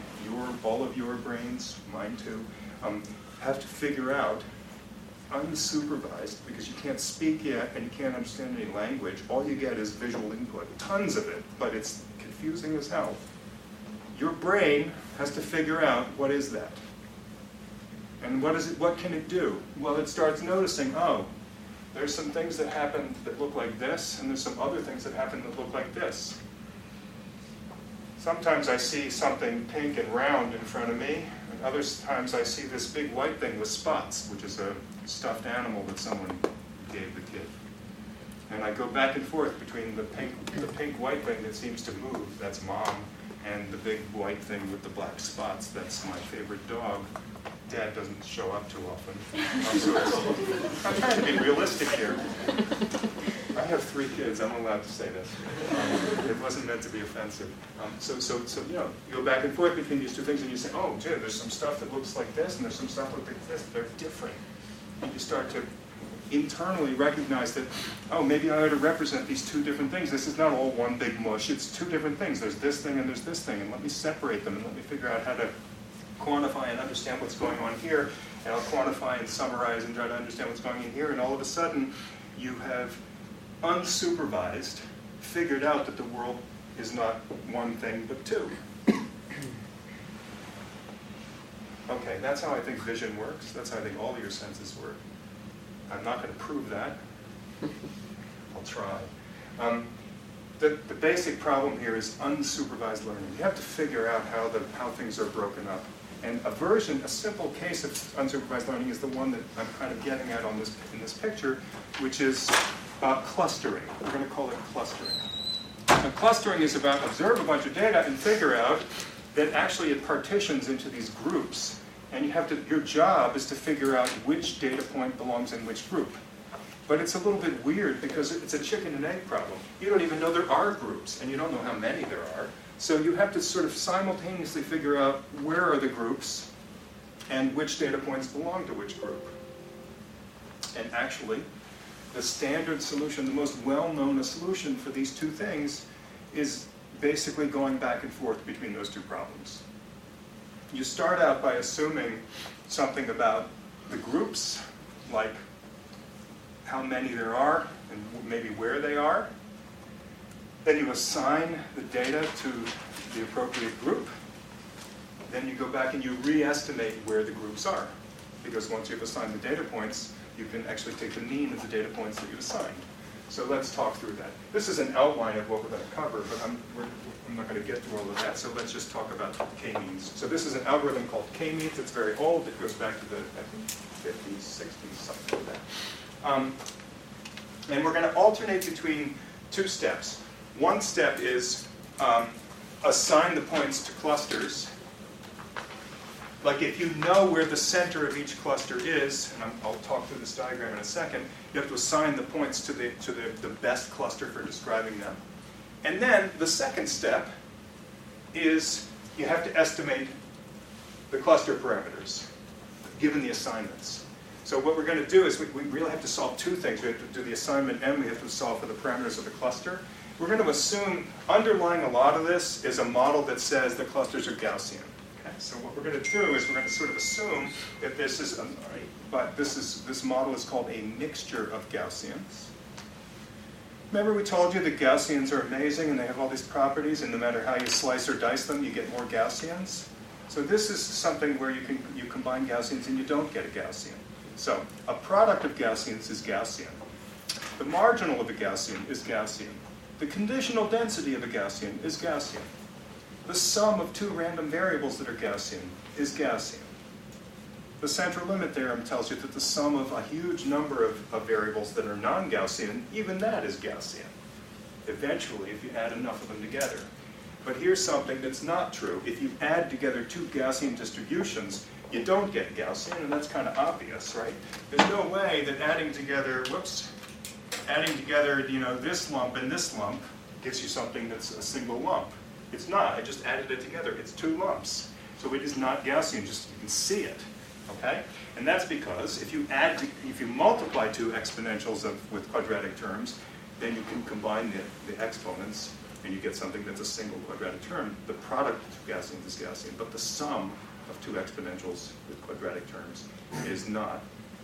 all of your brains, mine too, have to figure out, unsupervised, because you can't speak yet and you can't understand any language. All you get is visual input, tons of it, but it's confusing as hell. Your brain has to figure out, what is that? And what can it do? Well, it starts noticing, oh, there's some things that happen that look like this, and there's some other things that happen that look like this. Sometimes I see something pink and round in front of me, and other times I see this big white thing with spots, which is a stuffed animal that someone gave the kid. And I go back and forth between the pink white thing that seems to move, that's mom, and the big white thing with the black spots, that's my favorite dog. Dad doesn't show up too often. I'm trying to be realistic here. I have 3 kids, I'm allowed to say this. It wasn't meant to be offensive. So you go back and forth between these 2 things and you say, oh, gee, there's some stuff that looks like this and there's some stuff that looks like this. They're different. And you start to internally recognize that, oh, maybe I ought to represent these 2 different things. This is not all one big mush. It's 2 different things. There's this thing and there's this thing. And let me separate them and let me figure out how to quantify and understand what's going on here. And I'll quantify and summarize and try to understand what's going on here. And all of a sudden, you have unsupervised figured out that the world is not one thing but 2. Okay, that's how I think vision works. That's how I think all of your senses work. I'm not going to prove that. I'll try. The basic problem here is unsupervised learning. You have to figure out how things are broken up. And a simple case of unsupervised learning is the one that I'm kind of getting at in this picture, which is clustering. We're going to call it clustering. Now, clustering is about observe a bunch of data and figure out that actually it partitions into these groups. And your job is to figure out which data point belongs in which group. But it's a little bit weird because it's a chicken and egg problem. You don't even know there are groups, and you don't know how many there are. So you have to sort of simultaneously figure out where are the groups and which data points belong to which group. And actually, the standard solution, the most well-known solution for these two things is basically going back and forth between those two problems. You start out by assuming something about the groups, like how many there are and maybe where they are. Then you assign the data to the appropriate group. Then you go back and you re-estimate where the groups are. Because once you've assigned the data points, you can actually take the mean of the data points that you assigned. So let's talk through that. This is an outline of what we're going to cover, but I'm not going to get through all of that, so let's just talk about k-means. So this is an algorithm called k-means. It's very old. It goes back to the, I think, 50s, 60s, something like that. And we're going to alternate between two steps. One step is assign the points to clusters. Like if you know where the center of each cluster is, and I'll talk through this diagram in a second, you have to assign the points to the best cluster for describing them. And then the second step is you have to estimate the cluster parameters, given the assignments. So what we're going to do is we really have to solve two things. We have to do the assignment and we have to solve for the parameters of the cluster. We're going to assume, underlying a lot of this is a model that says the clusters are Gaussian. So what we're going to do is we're going to sort of assume that this is, this model is called a mixture of Gaussians. Remember we told you that Gaussians are amazing and they have all these properties, and no matter how you slice or dice them, you get more Gaussians. So this is something where you combine Gaussians and you don't get a Gaussian. So a product of Gaussians is Gaussian. The marginal of a Gaussian is Gaussian. The conditional density of a Gaussian is Gaussian. The sum of two random variables that are Gaussian is Gaussian. The central limit theorem tells you that the sum of a huge number of variables that are non-Gaussian, even that is Gaussian. Eventually, if you add enough of them together. But here's something that's not true. If you add together two Gaussian distributions, you don't get Gaussian, and that's kind of obvious, right? There's no way that adding together, this lump and this lump gives you something that's a single lump. It's not. I just added it together. It's two lumps. So it is not Gaussian. Just you can see it. Okay? And that's because if you multiply two exponentials with quadratic terms, then you can combine the exponents and you get something that's a single quadratic term. The product of Gaussians is Gaussian, but the sum of two exponentials with quadratic terms is not.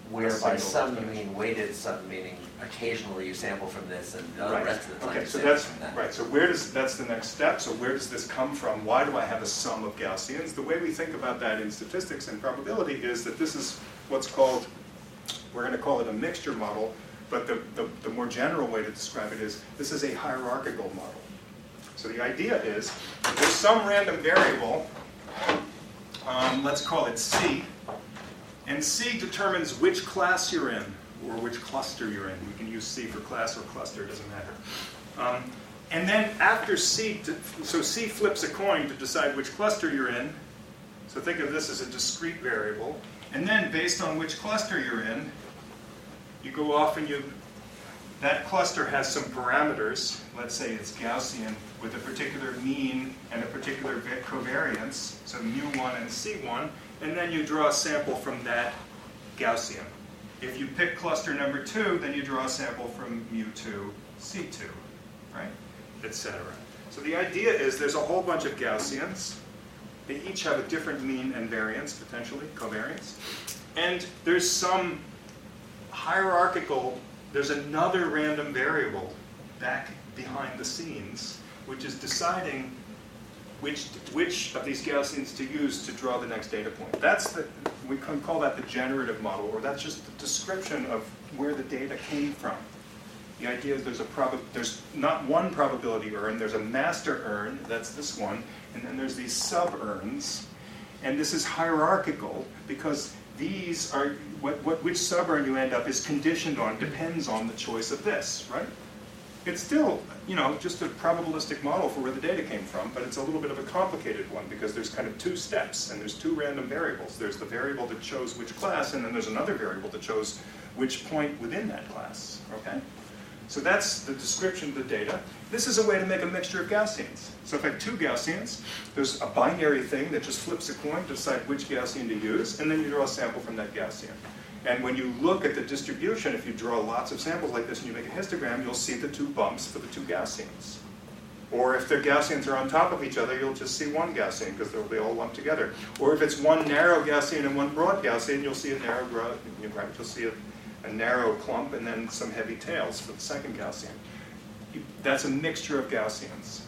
Where by sum you mean weighted sum, meaning occasionally you sample from this and the rest of the time okay, you so sample that's from that. right. So that's the next step. So where does this come from? Why do I have a sum of Gaussians? The way we think about that in statistics and probability is that this is what's called, we're going to call it a mixture model, but the more general way to describe it is this is a hierarchical model. So the idea is there's some random variable, let's call it C, and C determines which class you're in, or which cluster you're in. We can use C for class or cluster, it doesn't matter. And then after C, so C flips a coin to decide which cluster you're in. So think of this as a discrete variable. And then based on which cluster you're in, you go off and that cluster has some parameters. Let's say it's Gaussian with a particular mean and a particular covariance, so mu1 and c1. And then you draw a sample from that Gaussian. If you pick cluster number 2, then you draw a sample from mu2, c2, right, etc. So the idea is there's a whole bunch of Gaussians. They each have a different mean and variance, potentially, covariance. And there's some hierarchical, there's another random variable back behind the scenes, which is deciding which of these Gaussians to use to draw the next data point. We can call that the generative model, or that's just the description of where the data came from. The idea is there's not one probability urn, there's a master urn, that's this one, and then there's these sub-urns. And this is hierarchical because these are which suburb you end up is conditioned on, depends on the choice of this, right? It's still, just a probabilistic model for where the data came from, but it's a little bit of a complicated one because there's kind of two steps and there's two random variables. There's the variable that chose which class, and then there's another variable that chose which point within that class, okay? So that's the description of the data. This is a way to make a mixture of Gaussians. So if I have two Gaussians, there's a binary thing that just flips a coin to decide which Gaussian to use, and then you draw a sample from that Gaussian. And when you look at the distribution, if you draw lots of samples like this and you make a histogram, you'll see the two bumps for the two Gaussians. Or if the Gaussians are on top of each other, you'll just see one Gaussian because they'll be all lumped together. Or if it's one narrow Gaussian and one broad Gaussian, you'll see a narrow clump and then some heavy tails for the second Gaussian. That's a mixture of Gaussians,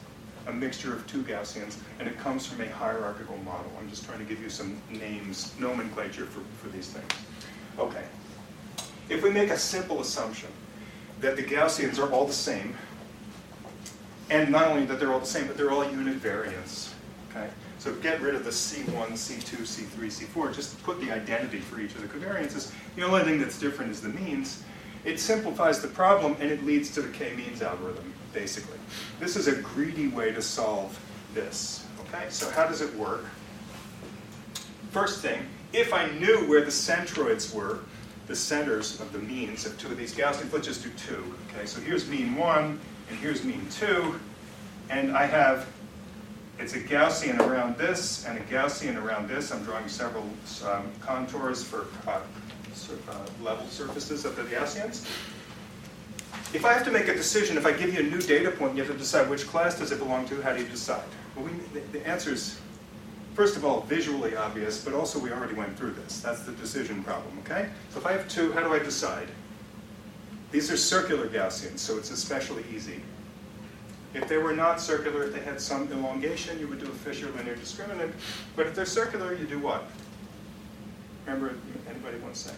a mixture of two Gaussians, and it comes from a hierarchical model. I'm just trying to give you some names, nomenclature for these things. Okay. If we make a simple assumption that the Gaussians are all the same, and not only that they're all the same, but they're all unit variance, okay? So get rid of the C1, C2, C3, C4, just put the identity for each of the covariances. The only thing that's different is the means. It simplifies the problem, and it leads to the k-means algorithm, basically. This is a greedy way to solve this, okay? So how does it work? First thing, if I knew where the centroids were, the centers of the means of two of these Gaussians, let's just do two, okay? So here's mean 1, and here's mean 2, and I have, it's a Gaussian around this, and a Gaussian around this. I'm drawing several contours for level surfaces of the Gaussians. If I have to make a decision, if I give you a new data point, you have to decide which class does it belong to, how do you decide? Well, the answer is, first of all, visually obvious, but also we already went through this. That's the decision problem, okay? So if I have two, how do I decide? These are circular Gaussians, so it's especially easy. If they were not circular, if they had some elongation, you would do a Fisher linear discriminant. But if they're circular, you do what? Remember, anybody want to say?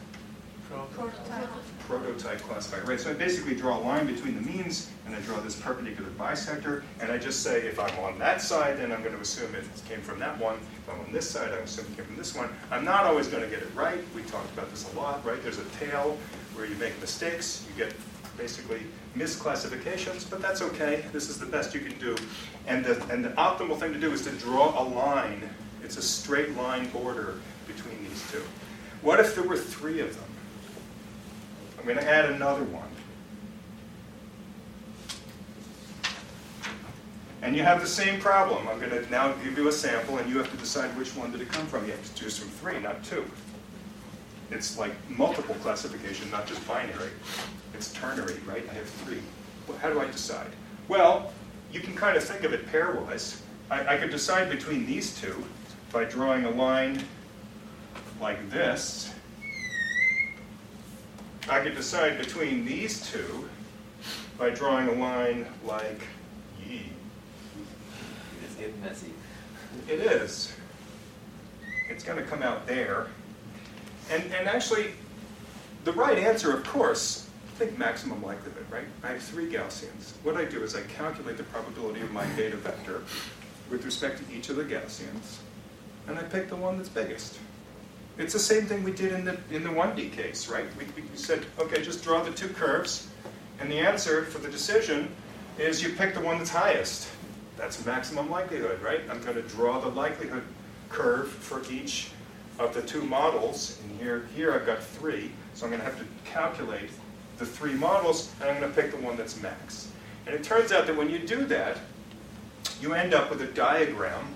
Prototype classifier, right? So I basically draw a line between the means, and I draw this perpendicular bisector, and I just say if I'm on that side, then I'm going to assume it came from that one. If I'm on this side, I assume it came from this one. I'm not always going to get it right. We talked about this a lot, right? There's a tail where you make mistakes. You get basically misclassifications, but that's okay. This is the best you can do. And the optimal thing to do is to draw a line. It's a straight line border between these two. What if there were three of them? I'm going to add another one. And you have the same problem. I'm going to now give you a sample, and you have to decide which one did it come from. You have to choose from three, not two. It's like multiple classification, not just binary. It's ternary, right? I have three. Well, how do I decide? Well, you can kind of think of it pairwise. I could decide between these two by drawing a line like this. I could decide between these two by drawing a line like ye. It's getting messy. It is. It's going to come out there. And actually, the right answer, of course, think maximum likelihood, right? I have three Gaussians. What I do is I calculate the probability of my data vector with respect to each of the Gaussians, and I pick the one that's biggest. It's the same thing we did in the 1D case, right? We said, okay, just draw the two curves, and the answer for the decision is you pick the one that's highest. That's maximum likelihood, right? I'm going to draw the likelihood curve for each of the two models, and here I've got three, so I'm going to have to calculate the three models, and I'm going to pick the one that's max. And it turns out that when you do that, you end up with a diagram.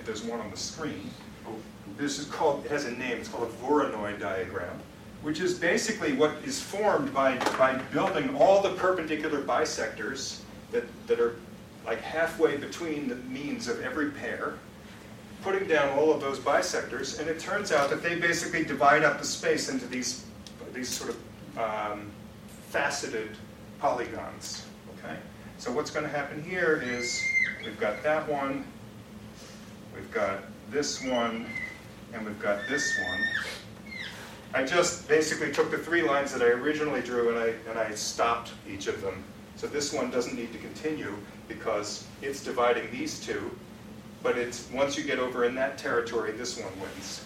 There's one on the screen. This is called, it has a name, it's called a Voronoi diagram, which is basically what is formed by building all the perpendicular bisectors that are like halfway between the means of every pair, putting down all of those bisectors, and it turns out that they basically divide up the space into these sort of faceted polygons, okay? So what's going to happen here is we've got that one, we've got this one, and we've got this one. I just basically took the three lines that I originally drew and I stopped each of them. So this one doesn't need to continue because it's dividing these two, but it's once you get over in that territory, this one wins.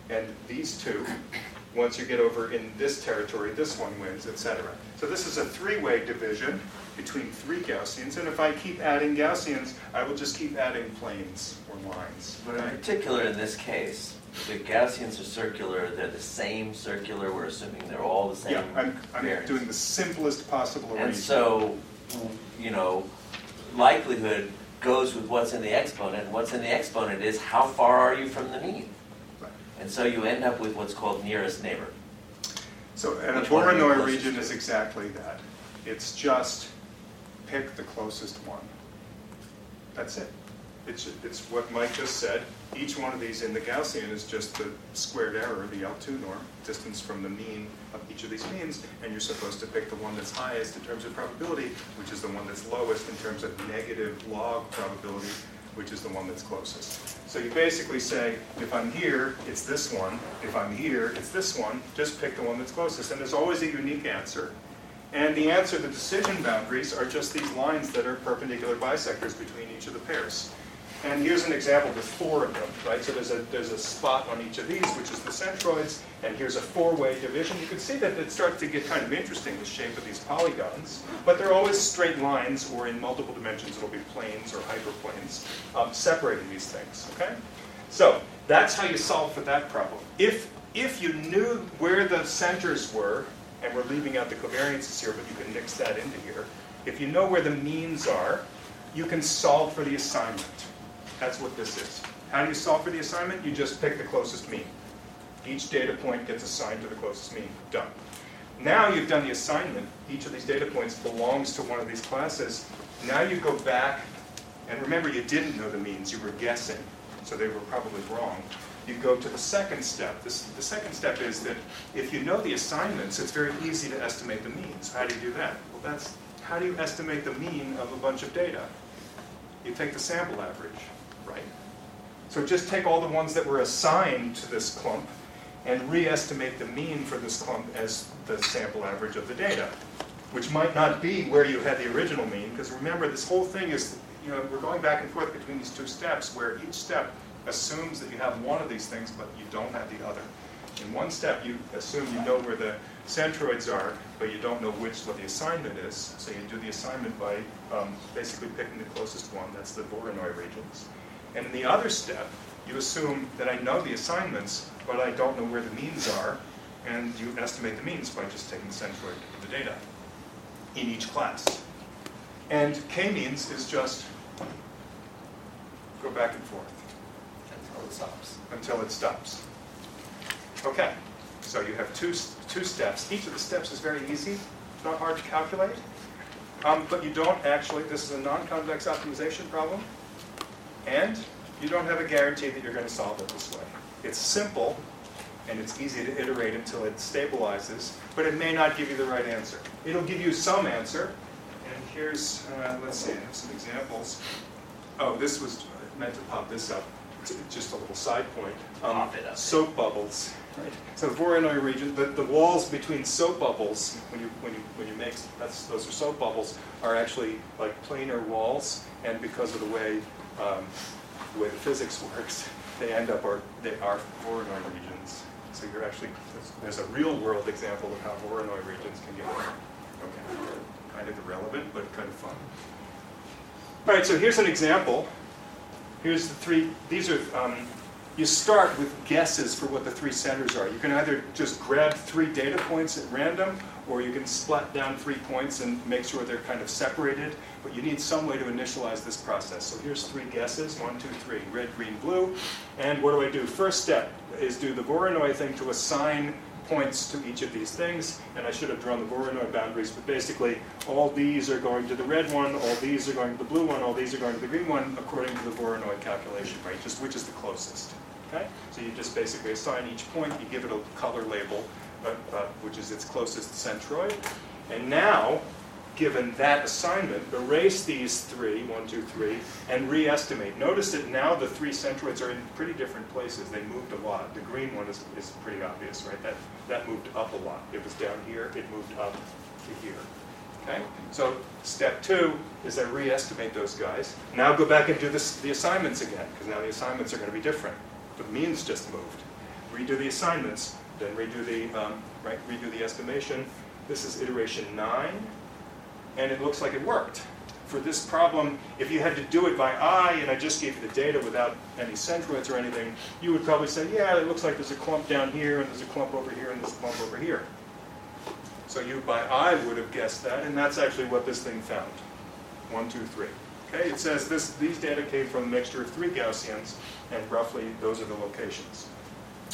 And these two Once you get over in this territory, this one wins, etc. So this is a three-way division between three Gaussians, and if I keep adding Gaussians, I will just keep adding planes or lines. But in particular, in this case, the Gaussians are circular, they're the same circular, we're assuming they're all the same Yeah, I'm variance. doing the simplest possible arrangement. And so, you know, likelihood goes with what's in the exponent, and what's in the exponent is how far are you from the mean? Right. And so you end up with what's called nearest neighbor. So, and a Which one are you Voronoi closest region to? is exactly that. It's just pick the closest one. That's it. It's what Mike just said. Each one of these in the Gaussian is just the squared error, the L2 norm, distance from the mean of each of these means, and you're supposed to pick the one that's highest in terms of probability, which is the one that's lowest in terms of negative log probability, which is the one that's closest. So you basically say, if I'm here, it's this one. If I'm here, it's this one. Just pick the one that's closest. And there's always a unique answer. And the answer, the decision boundaries, are just these lines that are perpendicular bisectors between each of the pairs. And here's an example with 4 of them, right? So there's a spot on each of these, which is the centroids, and here's a 4-way division. You can see that it starts to get kind of interesting, the shape of these polygons, but they're always straight lines, or in multiple dimensions, it'll be planes or hyperplanes, separating these things, okay? So that's how you solve for that problem. If you knew where the centers were, and we're leaving out the covariances here, but you can mix that into here, if you know where the means are, you can solve for the assignment. That's what this is. How do you solve for the assignment? You just pick the closest mean. Each data point gets assigned to the closest mean. Done. Now you've done the assignment. Each of these data points belongs to one of these classes. Now you go back, and remember you didn't know the means. You were guessing, so they were probably wrong. You go to the second step. The second step is that if you know the assignments, it's very easy to estimate the means. How do you do that? Well, that's how do you estimate the mean of a bunch of data? You take the sample average. Right? So just take all the ones that were assigned to this clump and re-estimate the mean for this clump as the sample average of the data, which might not be where you had the original mean, because remember, this whole thing is, you know, we're going back and forth between these two steps, where each step assumes that you have one of these things, but you don't have the other. In one step, you assume you know where the centroids are, but you don't know what the assignment is, so you do the assignment by basically picking the closest one. That's the Voronoi regions. And in the other step, you assume that I know the assignments, but I don't know where the means are, and you estimate the means by just taking the centroid of the data in each class. And k-means is just go back and forth. Until it stops. Until it stops. Okay, so you have two steps. Each of the steps is very easy. It's not hard to calculate. But you don't actually, this is a non-convex optimization problem. And you don't have a guarantee that you're going to solve it this way. It's simple, and it's easy to iterate until it stabilizes, but it may not give you the right answer. It'll give you some answer. And here's, let's see, I have some examples. Oh, this was meant to pop this up. It's just a little side point. Pop it up. Soap bubbles. Right. So Voronoi region, the walls between soap bubbles, when you make, those are soap bubbles, are actually like planar walls, and because of the way the physics works, they are Voronoi regions. So you're actually, there's a real world example of how Voronoi regions can get work. Okay, kind of irrelevant, but kind of fun. All right, so here's an example. Here's the three, these are, you start with guesses for what the 3 centers are. You can either just grab 3 data points at random, or you can splat down 3 points and make sure they're kind of separated, but you need some way to initialize this process. So here's 3 guesses, 1, 2, 3, red, green, blue. And what do I do? First step is do the Voronoi thing to assign points to each of these things, and I should have drawn the Voronoi boundaries, but basically all these are going to the red one, all these are going to the blue one, all these are going to the green one, according to the Voronoi calculation, right? Just which is the closest. Okay? So you just basically assign each point, you give it a color label, which is its closest centroid. And now, given that assignment, erase these 3, 1, 2, 3, and re-estimate. Notice that now the 3 centroids are in pretty different places. They moved a lot. The green one is pretty obvious, right? That moved up a lot. It was down here, it moved up to here. Okay? So step 2 is I re-estimate those guys. Now go back and do the assignments again, because now the assignments are going to be different. The means just moved. Redo the assignments. Then redo the estimation. This is iteration 9, and it looks like it worked. For this problem, if you had to do it by eye, and I just gave you the data without any centroids or anything, you would probably say, yeah, it looks like there's a clump down here, and there's a clump over here, and there's a clump over here. So you, by eye, would have guessed that, and that's actually what this thing found. 1, 2, 3. Okay, it says these data came from a mixture of 3 Gaussians, and roughly those are the locations.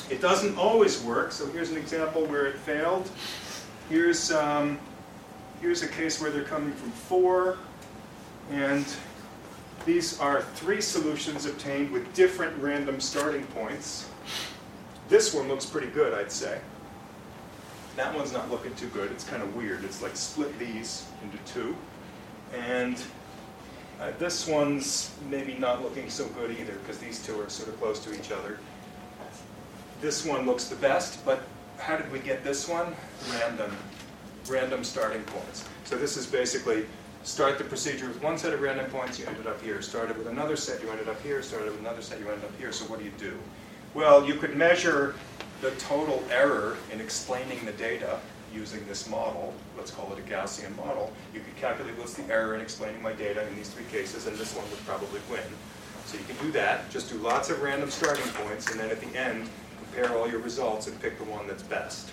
It doesn't always work, so here's an example where it failed. Here's a case where they're coming from 4, and these are 3 solutions obtained with different random starting points. This one looks pretty good, I'd say. That one's not looking too good. It's kind of weird. It's like split these into 2. And this one's maybe not looking so good either, because these 2 are sort of close to each other. This one looks the best, but how did we get this one? Random starting points. So this is basically start the procedure with one set of random points, you ended up here. Started with another set, you ended up here. Started with another set, you ended up here. So what do? Well, you could measure the total error in explaining the data using this model. Let's call it a Gaussian model. You could calculate what's the error in explaining my data in these 3 cases, and this one would probably win. So you can do that. Just do lots of random starting points, and then at the end, compare all your results and pick the one that's best.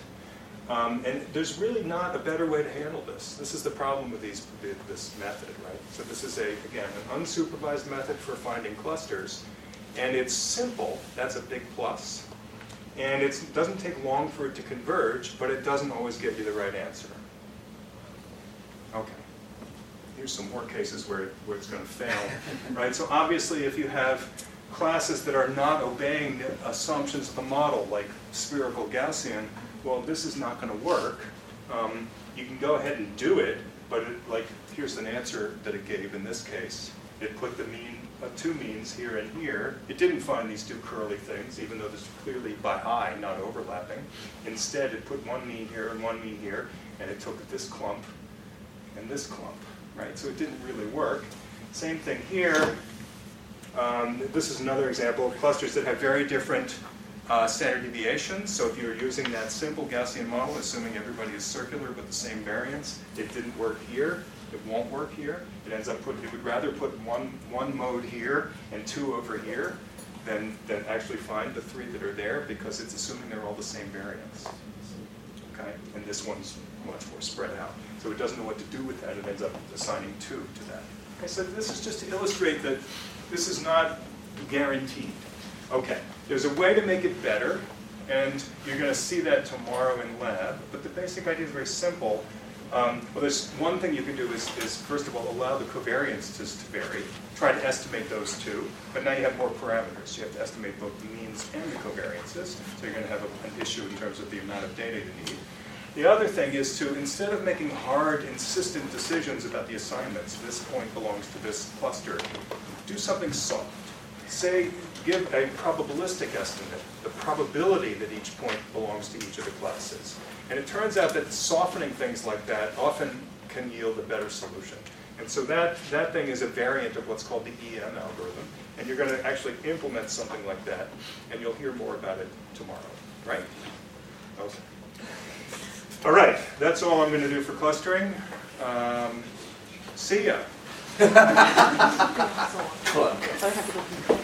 And there's really not a better way to handle this. This is the problem with this method, right? So this is, again, an unsupervised method for finding clusters. And it's simple. That's a big plus. And it doesn't take long for it to converge, but it doesn't always get you the right answer. Okay. Here's some more cases where it's going to fail, right? So obviously, if you have classes that are not obeying the assumptions of the model, like spherical Gaussian, well, this is not going to work. You can go ahead and do it, but here's an answer that it gave in this case. It put the mean, 2 means here and here. It didn't find these 2 curly things, even though this is clearly by eye, not overlapping. Instead, it put 1 mean here and 1 mean here, and it took this clump and this clump, right? So it didn't really work. Same thing here. This is another example of clusters that have very different standard deviations. So if you're using that simple Gaussian model, assuming everybody is circular with the same variance, it didn't work here. It won't work here. It ends up it would rather put one mode here and 2 over here than actually find the 3 that are there, because it's assuming they're all the same variance. Okay, and this one's much more spread out. So it doesn't know what to do with that. It ends up assigning 2 to that. Okay, so this is just to illustrate that this is not guaranteed. Okay, there's a way to make it better, and you're going to see that tomorrow in lab. But the basic idea is very simple. Well, there's one thing you can do is first of all, allow the covariances to vary. Try to estimate those 2. But now you have more parameters. You have to estimate both the means and the covariances. So you're going to have an issue in terms of the amount of data you need. The other thing is to, instead of making hard, insistent decisions about the assignments, this point belongs to this cluster, do something soft. Say, give a probabilistic estimate, the probability that each point belongs to each of the classes. And it turns out that softening things like that often can yield a better solution. And so that thing is a variant of what's called the EM algorithm. And you're going to actually implement something like that. And you'll hear more about it tomorrow, right? Okay. All right, that's all I'm going to do for clustering. See ya. Look.